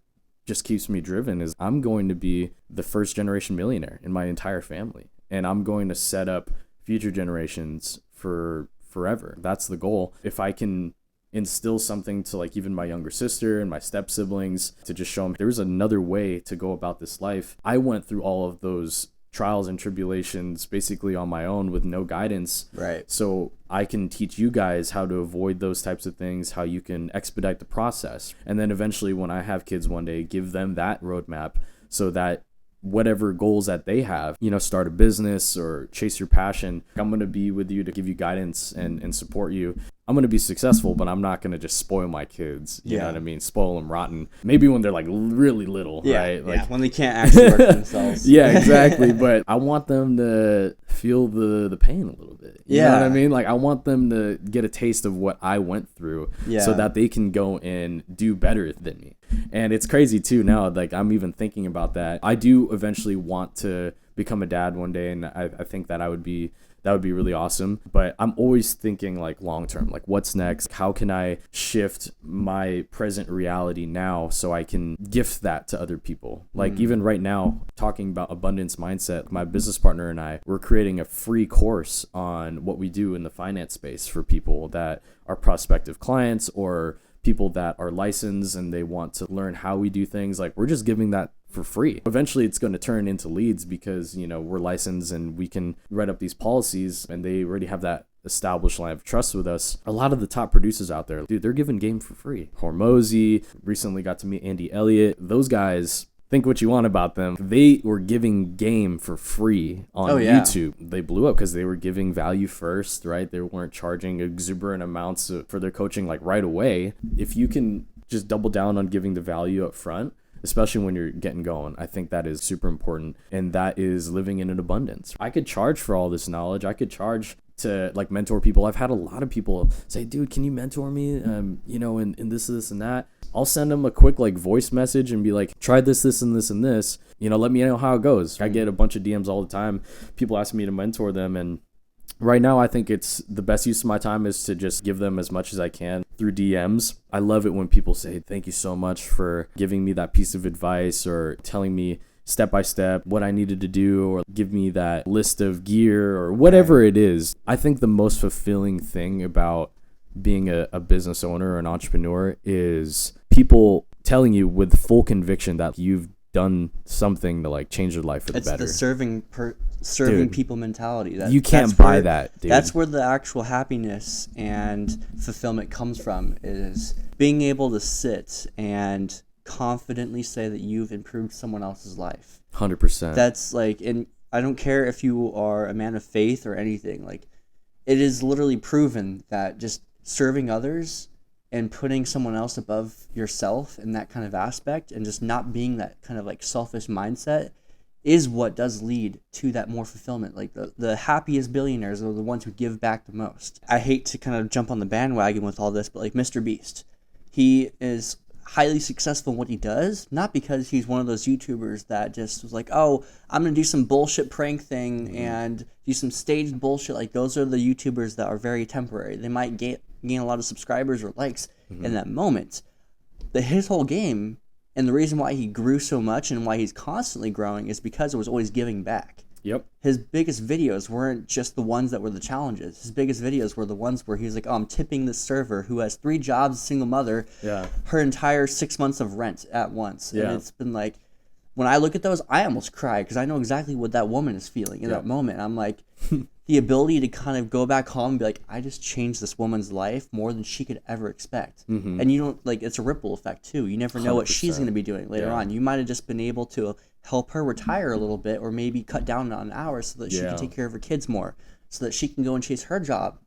just keeps me driven, is I'm going to be the first generation millionaire in my entire family. and I'm going to set up future generations for forever. That's the goal. If I can instill something to like even my younger sister and my step siblings, to just show them there's another way to go about this life. I went through all of those trials and tribulations basically on my own with no guidance. Right. So I can teach you guys how to avoid those types of things, how you can expedite the process. And then eventually when I have kids one day, give them that roadmap so that whatever goals that they have, you know, start a business or chase your passion, I'm going to be with you to give you guidance and support you. I'm going to be successful, but I'm not going to just spoil my kids. You know what I mean? Spoil them rotten. Maybe when they're like really little, right? Like when they can't actually work themselves. Yeah, exactly. But I want them to feel the pain a little bit. You know what I mean? Like I want them to get a taste of what I went through so that they can go and do better than me. And it's crazy too now, like I'm even thinking about that. I do eventually want to become a dad one day, and I think that would be really awesome. But I'm always thinking like long term, like what's next? How can I shift my present reality now so I can gift that to other people? Like even right now, talking about abundance mindset, my business partner and I, we're creating a free course on what we do in the finance space for people that are prospective clients or people that are licensed and they want to learn how we do things. Like we're just giving that for free. Eventually it's going to turn into leads because, you know, we're licensed and we can write up these policies and they already have that established line of trust with us. A lot of the top producers out there, dude, they're giving game for free. Hormozy, recently got to meet Andy Elliott. Those guys, think what you want about them. They were giving game for free on YouTube. They blew up because they were giving value first, right? They weren't charging exuberant amounts for their coaching like right away. If you can just double down on giving the value up front, especially when you're getting going, I think that is super important. And that is living in an abundance. I could charge for all this knowledge. I could charge to like mentor people. I've had a lot of people say, dude, can you mentor me? You know, in this and that. I'll send them a quick like voice message and be like, try this, and this, and this. You know, let me know how it goes. I get a bunch of DMs all the time. People ask me to mentor them. And right now, I think it's the best use of my time is to just give them as much as I can through DMs. I love it when people say, thank you so much for giving me that piece of advice or telling me step by step what I needed to do or give me that list of gear or whatever it is. I think the most fulfilling thing about being a business owner or an entrepreneur is people telling you with full conviction that you've done something to like change their life for the better. It's the serving people mentality. You can't buy that, dude. That's where the actual happiness and fulfillment comes from, is being able to sit and confidently say that you've improved someone else's life. 100%. That's like, and I don't care if you are a man of faith or anything, like it is literally proven that just serving others and putting someone else above yourself in that kind of aspect and just not being that kind of like selfish mindset is what does lead to that more fulfillment. Like the happiest billionaires are the ones who give back the most. I hate to kind of jump on the bandwagon with all this, but like Mr. Beast, he is highly successful in what he does, not because he's one of those YouTubers that just was like, oh, I'm gonna do some bullshit prank thing and do some staged bullshit. Like those are the YouTubers that are very temporary. They might gain a lot of subscribers or likes in that moment. His whole game and the reason why he grew so much and why he's constantly growing is because it was always giving back. Yep. His biggest videos weren't just the ones that were the challenges. His biggest videos were the ones where he was like, oh, I'm tipping this server who has 3 jobs, single mother, her entire 6 months of rent at once. And it's been like, when I look at those, I almost cry because I know exactly what that woman is feeling in that moment. I'm like, the ability to kind of go back home and be like, I just changed this woman's life more than she could ever expect. And you don't, like, it's a ripple effect too. You never know what she's going to be doing later on. You might have just been able to help her retire a little bit or maybe cut down on hours so that she can take care of her kids more, so that she can go and chase her job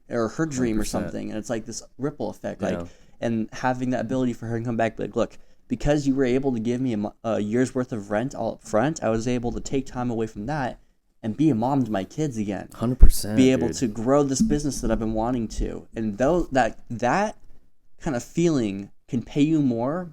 or her dream 100%. Or something. And it's like this ripple effect. Like, and having that ability for her to come back and be like, look, because you were able to give me a year's worth of rent all up front, I was able to take time away from that and be a mom to my kids again. 100%. Be able to grow this business that I've been wanting to. And though that kind of feeling can pay you more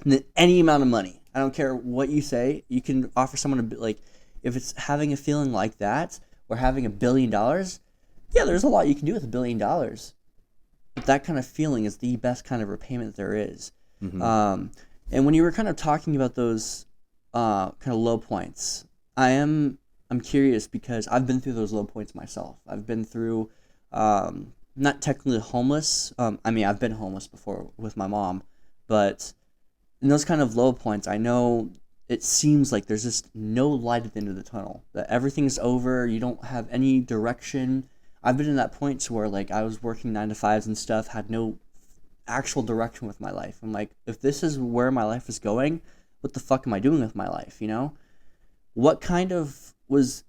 than any amount of money. I don't care what you say. You can offer someone like, if it's having a feeling like that or having $1 billion, yeah, there's a lot you can do with $1 billion. But that kind of feeling is the best kind of repayment there is. And when you were kind of talking about those kind of low points, I am I'm curious because I've been through those low points myself. I've been through, not technically homeless. I mean, I've been homeless before with my mom, but in those kind of low points, I know it seems like there's just no light at the end of the tunnel. That everything's over. You don't have any direction. I've been in that point to where like I was working 9 to 5s and stuff, had no actual direction with my life. I'm like, if this is where my life is going, what the fuck am I doing with my life? You know, what kind of was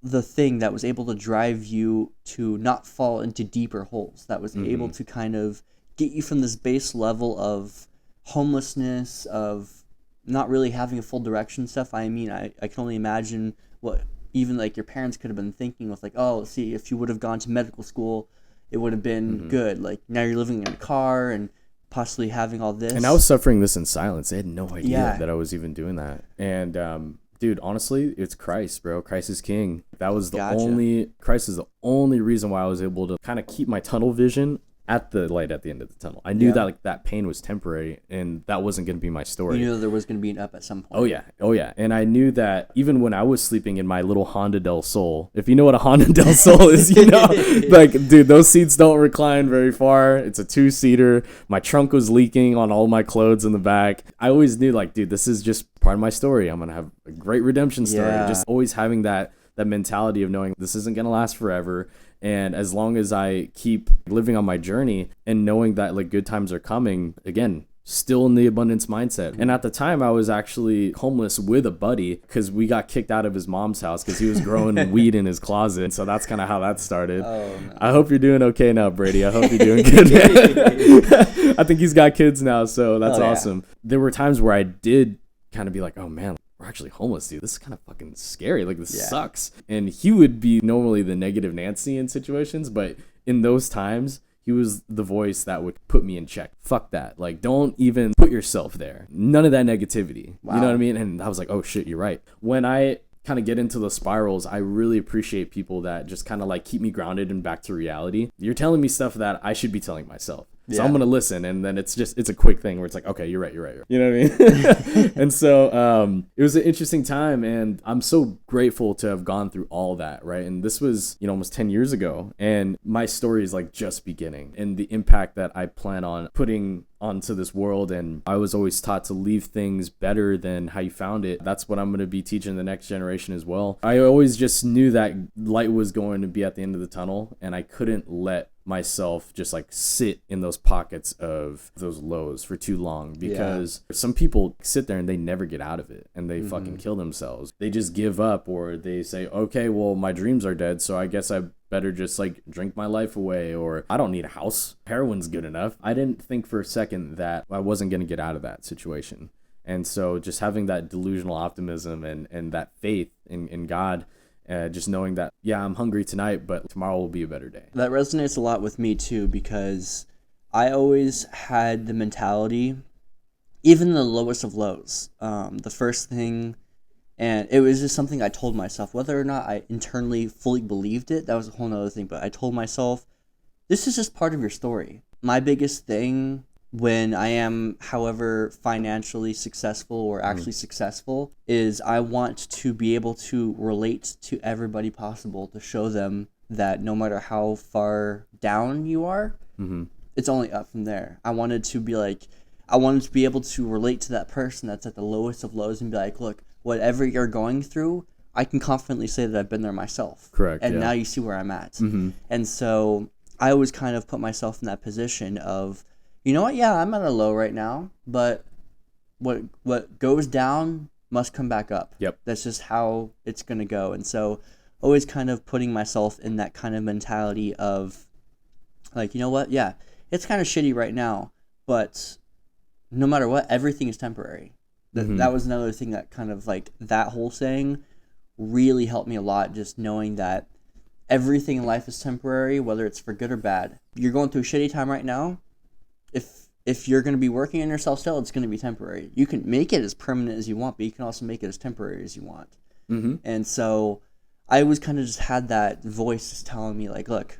the thing that was able to drive you to not fall into deeper holes, that was able to kind of get you from this base level of homelessness, of not really having a full direction stuff? I mean, I can only imagine what even like your parents could have been thinking with like, oh, see, if you would have gone to medical school, it would have been good. Like now you're living in a car and possibly having all this. And I was suffering this in silence. They had no idea Yeah. that I was even doing that. And dude, honestly, it's Christ, bro. Christ is king. That was the Gotcha. Christ is the only reason why I was able to kind of keep my tunnel vision at the light at the end of the tunnel. I knew Yeah. that like that pain was temporary and that wasn't going to be my story. You knew there was going to be an up at some point. Oh yeah. And I knew that even when I was sleeping in my little Honda Del Sol, if you know what a Honda Del Sol is, you know, like, dude, those seats don't recline very far. It's a 2-seater. My trunk was leaking on all my clothes in the back. I always knew like, dude, this is just part of my story. I'm going to have a great redemption story. Yeah. Just always having that mentality of knowing this isn't going to last forever. And as long as I keep living on my journey and knowing that like good times are coming, again, still in the abundance mindset. And at the time I was actually homeless with a buddy because we got kicked out of his mom's house because he was growing weed in his closet. And so that's kind of how that started. Oh, no. I hope you're doing okay now, Brady. I hope you're doing good. I think he's got kids now, so that's Oh, yeah. awesome. There were times where I did kind of be like, oh man, we're actually homeless, dude. This is kind of fucking scary. Like, this Yeah. sucks. And he would be normally the negative Nancy in situations, but in those times, he was the voice that would put me in check. Fuck that. Like, don't even put yourself there. None of that negativity. Wow. You know what I mean? And I was like, oh shit, you're right. When I kind of get into the spirals, I really appreciate people that just kind of like keep me grounded and back to reality. You're telling me stuff that I should be telling myself. So Yeah. I'm going to listen. And then it's a quick thing where it's like, okay, you're right. You know what I mean? And so it was an interesting time. And I'm so grateful to have gone through all that, right? And this was, almost 10 years ago. And my story is like just beginning. And the impact that I plan on putting onto this world, and I was always taught to leave things better than how you found it. That's what I'm going to be teaching the next generation as well. I always just knew that light was going to be at the end of the tunnel, and I couldn't let myself just like sit in those pockets of those lows for too long, because some people sit there and they never get out of it, and they fucking kill themselves. They just give up, or they say, okay, well, my dreams are dead, so I guess I better just like drink my life away, or I don't need a house, heroin's good enough. I didn't think for a second that I wasn't going to get out of that situation. And so just having that delusional optimism and that faith in God, just knowing that, yeah, I'm hungry tonight, but tomorrow will be a better day. That resonates a lot with me too, because I always had the mentality, even the lowest of lows, the first thing, and it was just something I told myself, whether or not I internally fully believed it, that was a whole nother thing, but I told myself, this is just part of your story. My biggest thing when I am, however, financially successful or actually successful, is I want to be able to relate to everybody possible, to show them that no matter how far down you are, it's only up from there. I wanted to be able to relate to that person that's at the lowest of lows and be like, look, whatever you're going through, I can confidently say that I've been there myself. Correct, And yeah. now you see where I'm at. And so I always kind of put myself in that position of, you know what, yeah, I'm at a low right now, but what goes down must come back up. Yep. That's just how it's going to go. And so always kind of putting myself in that kind of mentality of, like, you know what, yeah, it's kind of shitty right now, but no matter what, everything is temporary. That was another thing that kind of like that whole saying really helped me a lot, just knowing that everything in life is temporary, whether it's for good or bad. You're going through a shitty time right now. If you're going to be working on yourself still, it's going to be temporary. You can make it as permanent as you want, but you can also make it as temporary as you want. And so I always kind of just had that voice just telling me, like, look,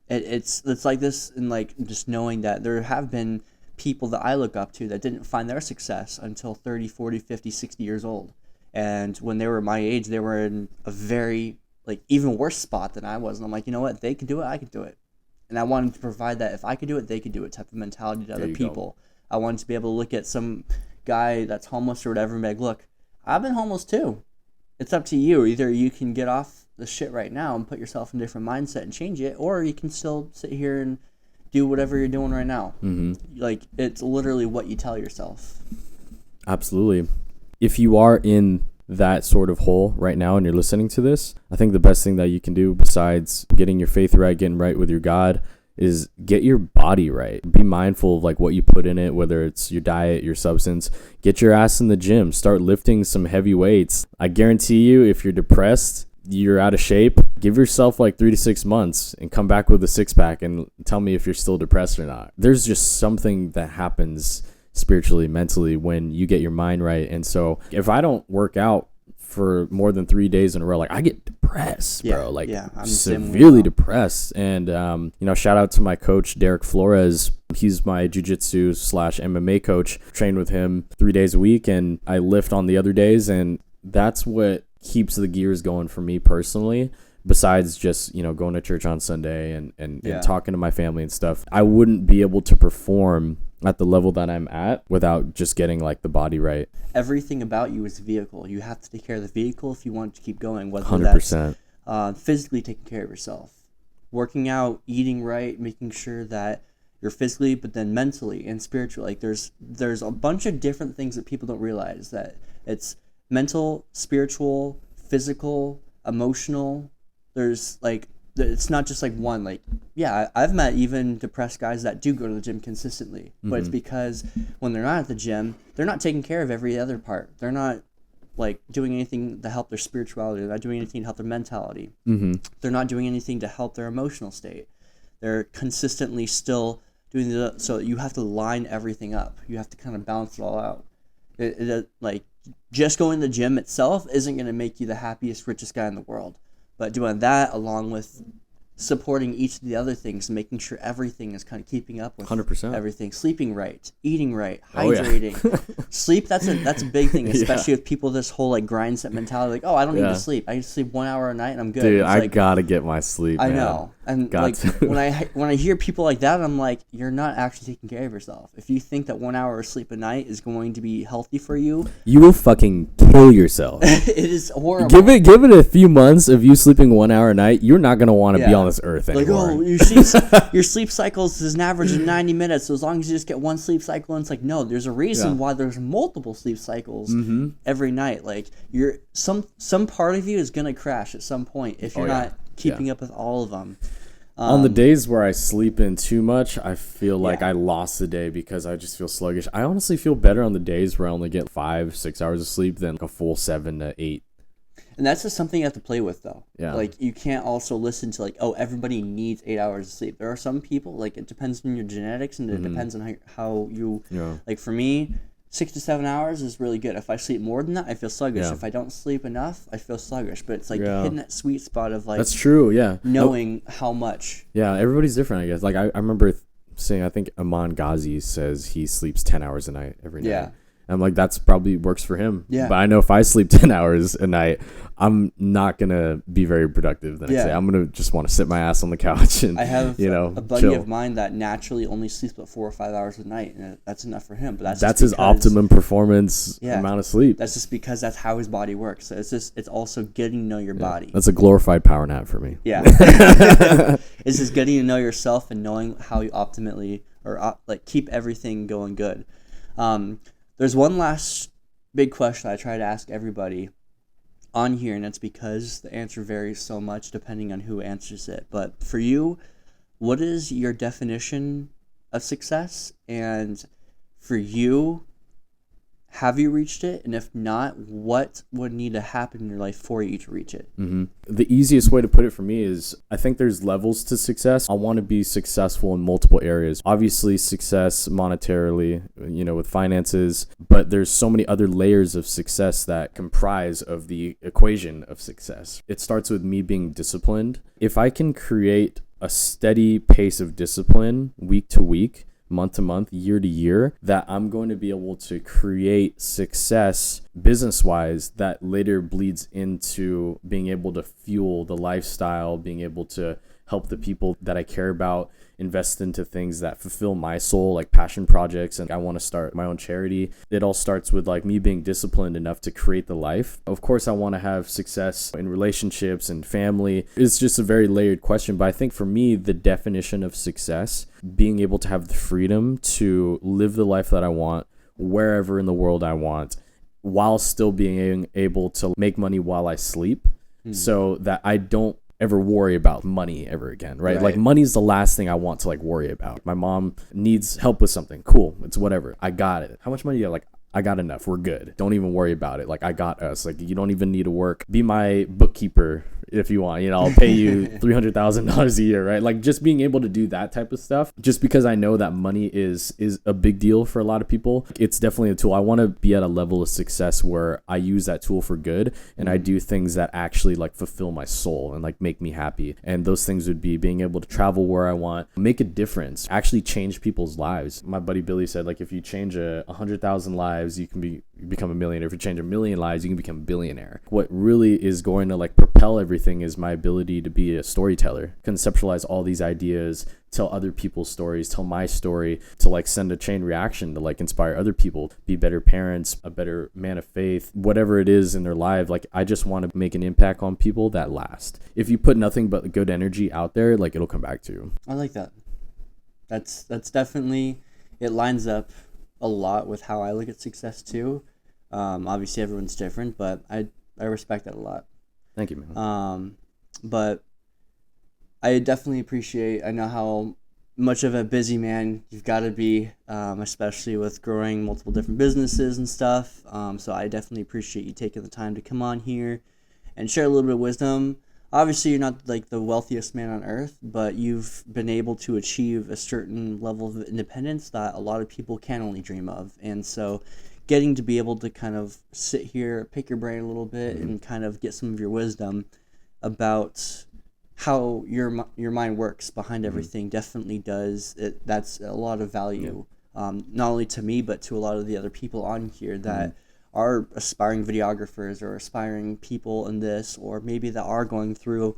it's like this, and like just knowing that there have been people that I look up to that didn't find their success until 30, 40, 50, 60 years old. And when they were my age, they were in a very, like, even worse spot than I was. And I'm like, you know what? They could do it. I could do it. And I wanted to provide that if I could do it, they could do it type of mentality to other people. I wanted to be able to look at some guy that's homeless or whatever and be like, look, I've been homeless too. It's up to you. Either you can get off the shit right now and put yourself in a different mindset and change it, or you can still sit here and do whatever you're doing right now. Like, it's literally what you tell yourself. Absolutely. If you are in that sort of hole right now and you're listening to this, I think the best thing that you can do besides getting your faith right, getting right with your God, is get your body right. Be mindful of like what you put in it, whether it's your diet, your substance. Get your ass in the gym. Start lifting some heavy weights. I guarantee you, if you're depressed, you're out of shape, give yourself like 3 to 6 months and come back with a six-pack and tell me if you're still depressed or not. There's just something that happens spiritually, mentally, when you get your mind right. And so if I don't work out for more than 3 days in a row, like, I get depressed, bro. Like, I'm severely depressed. And shout out to my coach Derek Flores. He's my jiu-jitsu / MMA coach. Train with him 3 days a week, and I lift on the other days, and that's what keeps the gears going for me personally. Besides just, going to church on Sunday and talking to my family and stuff, I wouldn't be able to perform at the level that I'm at without just getting like the body right. Everything about you is a vehicle. You have to take care of the vehicle if you want to keep going, whether 100%. That's physically taking care of yourself, working out, eating right, making sure that you're physically, but then mentally and spiritually. Like, there's a bunch of different things that people don't realize, that it's mental, spiritual, physical, emotional. There's like, it's not just like one. Like, yeah, I've met even depressed guys that do go to the gym consistently, but it's because when they're not at the gym, they're not taking care of every other part. They're not like doing anything to help their spirituality. They're not doing anything to help their mentality. They're not doing anything to help their emotional state. They're consistently still doing so you have to line everything up. You have to kind of balance it all out. Like, just going to the gym itself isn't going to make you the happiest, richest guy in the world. But doing that along with supporting each of the other things, making sure everything is kind of keeping up with 100%. everything, sleeping right, eating right, hydrating. Sleep, that's a big thing, especially with people this whole like grind set mentality, like, oh, I don't need to sleep. I need to sleep 1 hour a night and I'm good. Dude, I gotta get my sleep, man. I know. And when I hear people like that, I'm like, you're not actually taking care of yourself. If you think that 1 hour of sleep a night is going to be healthy for you, you will fucking kill yourself. It is horrible. Give it a few months of you sleeping 1 hour a night. You're not gonna want to be on this earth anymore. Like, your sleep cycles is an average of 90 minutes. So as long as you just get one sleep cycle, and it's like, no, there's a reason why there's multiple sleep cycles every night. Like, some part of you is gonna crash at some point if you're not keeping up with all of them. On the days where I sleep in too much, I feel like I lost the day because I just feel sluggish. I honestly feel better on the days where I only get 5-6 hours of sleep than a full 7 to 8. And that's just something you have to play with, though. Yeah. Like, you can't also listen to, like, oh, everybody needs 8 hours of sleep. There are some people, like, it depends on your genetics, and it depends on how you, like, for me, 6 to 7 hours is really good. If I sleep more than that, I feel sluggish. If I don't sleep enough, I feel sluggish. But it's like hitting that sweet spot of, like, that's true, knowing how much. Yeah, everybody's different, I guess. Like, I remember saying, I think Aman Ghazi says he sleeps 10 hours a night every night. Yeah. I'm like, that's probably works for him. Yeah. But I know if I sleep 10 hours a night, I'm not going to be very productive the next day. I'm going to just want to sit my ass on the couch and, I have a buddy chill. of mine that naturally only sleeps about 4 or 5 hours a night, and that's enough for him. But that's his optimum performance amount of sleep. That's just because that's how his body works. So it's also getting to know your body. That's a glorified power nap for me. Yeah. It's just getting to know yourself and knowing how you optimally keep everything going good. There's one last big question I try to ask everybody on here, and it's because the answer varies so much depending on who answers it. But for you, what is your definition of success? And for you, have you reached it? And if not, what would need to happen in your life for you to reach it? The easiest way to put it for me is, I think there's levels to success. I want to be successful in multiple areas. Obviously, success monetarily, with finances, but there's so many other layers of success that comprise of the equation of success. It starts with me being disciplined. If I can create a steady pace of discipline week to week, month to month, year to year, that I'm going to be able to create success business wise that later bleeds into being able to fuel the lifestyle, being able to help the people that I care about, invest into things that fulfill my soul, like passion projects. And I want to start my own charity. It all starts with like me being disciplined enough to create the life. Of course, I want to have success in relationships and family. It's just a very layered question. But I think for me, the definition of success, being able to have the freedom to live the life that I want, wherever in the world I want, while still being able to make money while I sleep, so that I don't ever worry about money ever again, right? Like money's the last thing I want to like worry about. My mom needs help with something. Cool. It's whatever. I got it. How much money do you have? Like, I got enough. We're good. Don't even worry about it. Like, I got us. Like, you don't even need to work. Be my bookkeeper if you want. You know, I'll pay you $300,000 a year, right? Like, just being able to do that type of stuff, just because I know that money is a big deal for a lot of people. It's definitely a tool. I want to be at a level of success where I use that tool for good, and I do things that actually like fulfill my soul and like make me happy. And those things would be being able to travel where I want, make a difference, actually change people's lives. My buddy Billy said, like, if you change 100,000 lives, you can become a millionaire. If you change 1,000,000 lives, you can become a billionaire. What really is going to like propel everything is my ability to be a storyteller, conceptualize all these ideas, tell other people's stories, tell my story, to like send a chain reaction to like inspire other people, be better parents, a better man of faith, whatever it is in their life. Like, I just want to make an impact on people that last. If you put nothing but good energy out there, like, it'll come back to you. I like that. That's definitely, it lines up a lot with how I look at success too. Obviously everyone's different, but I respect that a lot. Thank you, man. But I definitely appreciate, I know how much of a busy man you've got to be, especially with growing multiple different businesses and stuff. So I definitely appreciate you taking the time to come on here and share a little bit of wisdom. Obviously, you're not like the wealthiest man on earth, but you've been able to achieve a certain level of independence that a lot of people can only dream of. And so getting to be able to kind of sit here, pick your brain a little bit, and kind of get some of your wisdom about how your mind works behind everything definitely does it. That's a lot of value, not only to me, but to a lot of the other people on here that are aspiring videographers or aspiring people in this, or maybe that are going through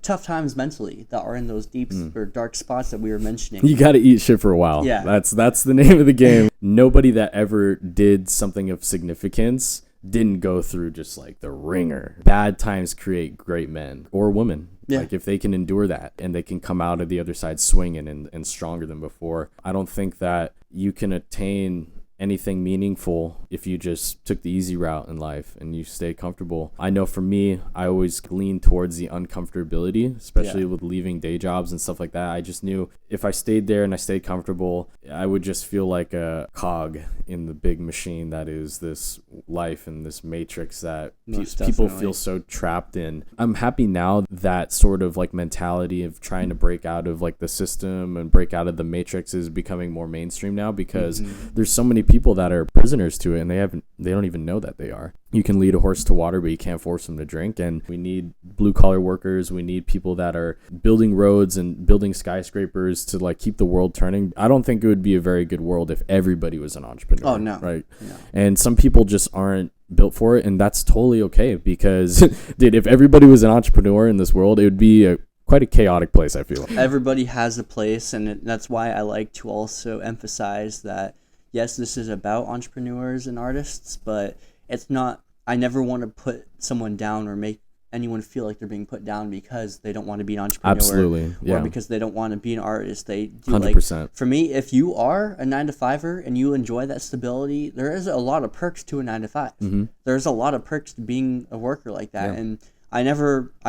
tough times mentally, that are in those deep or dark spots that we were mentioning. You got to eat shit for a while. Yeah. That's the name of the game. Nobody that ever did something of significance didn't go through just like the ringer. Bad times create great men or women. Yeah. Like, if they can endure that and they can come out of the other side swinging and stronger than before, I don't think that you can attain anything meaningful if you just took the easy route in life and you stay comfortable. I know for me, I always lean towards the uncomfortability, especially with leaving day jobs and stuff like that. I just knew if I stayed there and I stayed comfortable, I would just feel like a cog in the big machine that is this life and this matrix that people feel so trapped in. I'm happy now that sort of like mentality of trying to break out of like the system and break out of the matrix is becoming more mainstream now, because there's so many people that are prisoners to it and they don't even know that they are. You can lead a horse to water, but you can't force them to drink. And we need blue collar workers. We need people that are building roads and building skyscrapers to like keep the world turning. I don't think it would be a very good world if everybody was an entrepreneur. Oh, no. Right. No. And some people just aren't built for it. And that's totally okay, because dude, if everybody was an entrepreneur in this world, it would be quite a chaotic place, I feel. Everybody has a place, and that's why I like to also emphasize that, yes, this is about entrepreneurs and artists, but it's not, I never want to put someone down or make anyone feel like they're being put down because they don't want to be an entrepreneur. Absolutely. Yeah. Or because they don't want to be an artist. They do 100%. Like, for me, if you are a 9-to-5er and you enjoy that stability, there is a lot of perks to a 9-to-5. There's a lot of perks to being a worker like that. And I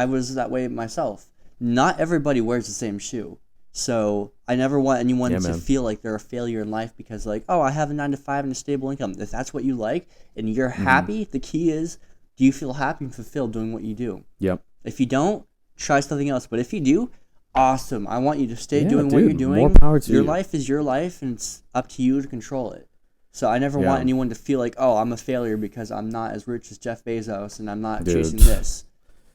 was that way myself. Not everybody wears the same shoe. So I never want anyone to feel like they're a failure in life because, like, oh, I have a 9-to-5 and a stable income. If that's what you like and you're happy, the key is, do you feel happy and fulfilled doing what you do? Yep. If you don't, try something else. But if you do, awesome. I want you to stay doing what you're doing. More power to you. Your life is your life, and it's up to you to control it. So I never want anyone to feel like, oh, I'm a failure because I'm not as rich as Jeff Bezos and I'm not chasing this.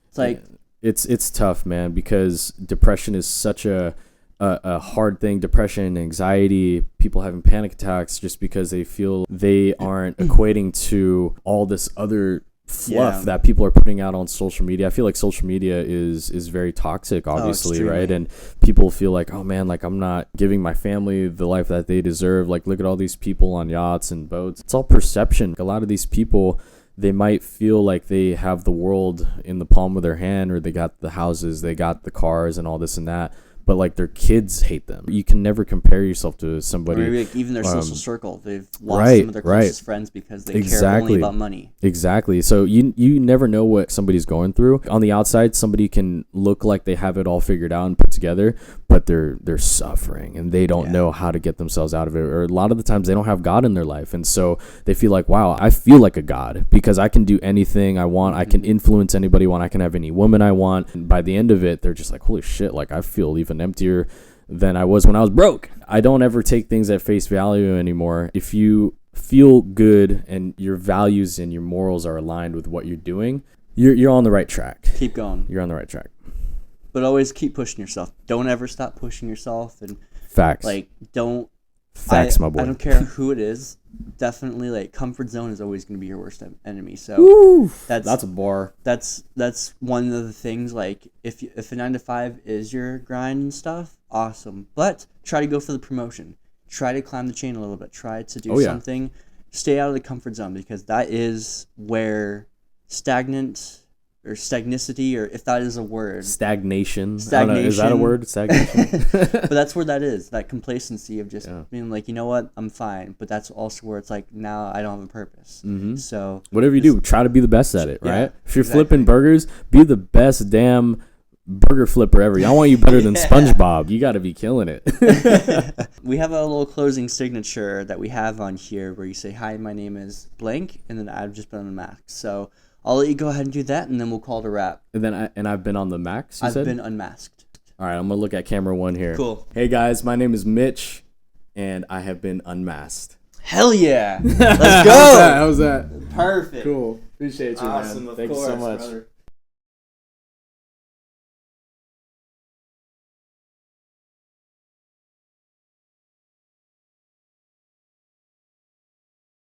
It's like... It's tough, man, because depression is such a a hard thing, depression, anxiety, people having panic attacks just because they feel they aren't equating to all this other fluff that people are putting out on social media. I feel like social media is very toxic, obviously, right? And people feel like, oh man, like I'm not giving my family the life that they deserve. Like, look at all these people on yachts and boats. It's all perception. A lot of these people, they might feel like they have the world in the palm of their hand, or they got the houses, they got the cars and all this and that, but like their kids hate them. You can never compare yourself to somebody. Or maybe like even their social circle. They've lost some of their closest friends because they care only about money. Exactly. So you never know what somebody's going through. On the outside, somebody can look like they have it all figured out and put together, but they're suffering and they don't know how to get themselves out of it. Or a lot of the times they don't have God in their life. And so they feel like, wow, I feel like a God because I can do anything I want. I can influence anybody I want. I can have any woman I want. And by the end of it, they're just like, holy shit, like I feel even emptier than I was when I was broke. I don't ever take things at face value anymore. If you feel good and your values and your morals are aligned with what you're doing, you're on the right track. Keep going. You're on the right track. But always keep pushing yourself. Don't ever stop pushing yourself. And facts. Like, don't. Facts, my boy. I don't care who it is. Definitely, like, comfort zone is always going to be your worst enemy. So that's a bar. That's one of the things. Like, if a 9 to 5 is your grind and stuff, awesome. But try to go for the promotion. Try to climb the chain a little bit. Try to do something. Stay out of the comfort zone, because that is where stagnant or stagnicity, or if that is a word. Stagnation. Is that a word? Stagnation. But that's where that is. That complacency of just being like, you know what, I'm fine. But that's also where it's like, now I don't have a purpose. Mm-hmm. So whatever you do, try to be the best at it, right? If you're flipping burgers, be the best damn burger flipper ever. I want you better than SpongeBob. You got to be killing it. We have a little closing signature that we have on here where you say, hi, my name is blank, and then I've just been on the Max. So I'll let you go ahead and do that, and then we'll call it a wrap. And then I've been on the Max, I've been unmasked. All right, I'm going to look at camera 1 here. Cool. Hey, guys, my name is Mitch, and I have been unmasked. Hell yeah. Let's go. How's that? Perfect. Cool. Appreciate you, awesome, man. Thank you so much. Brother.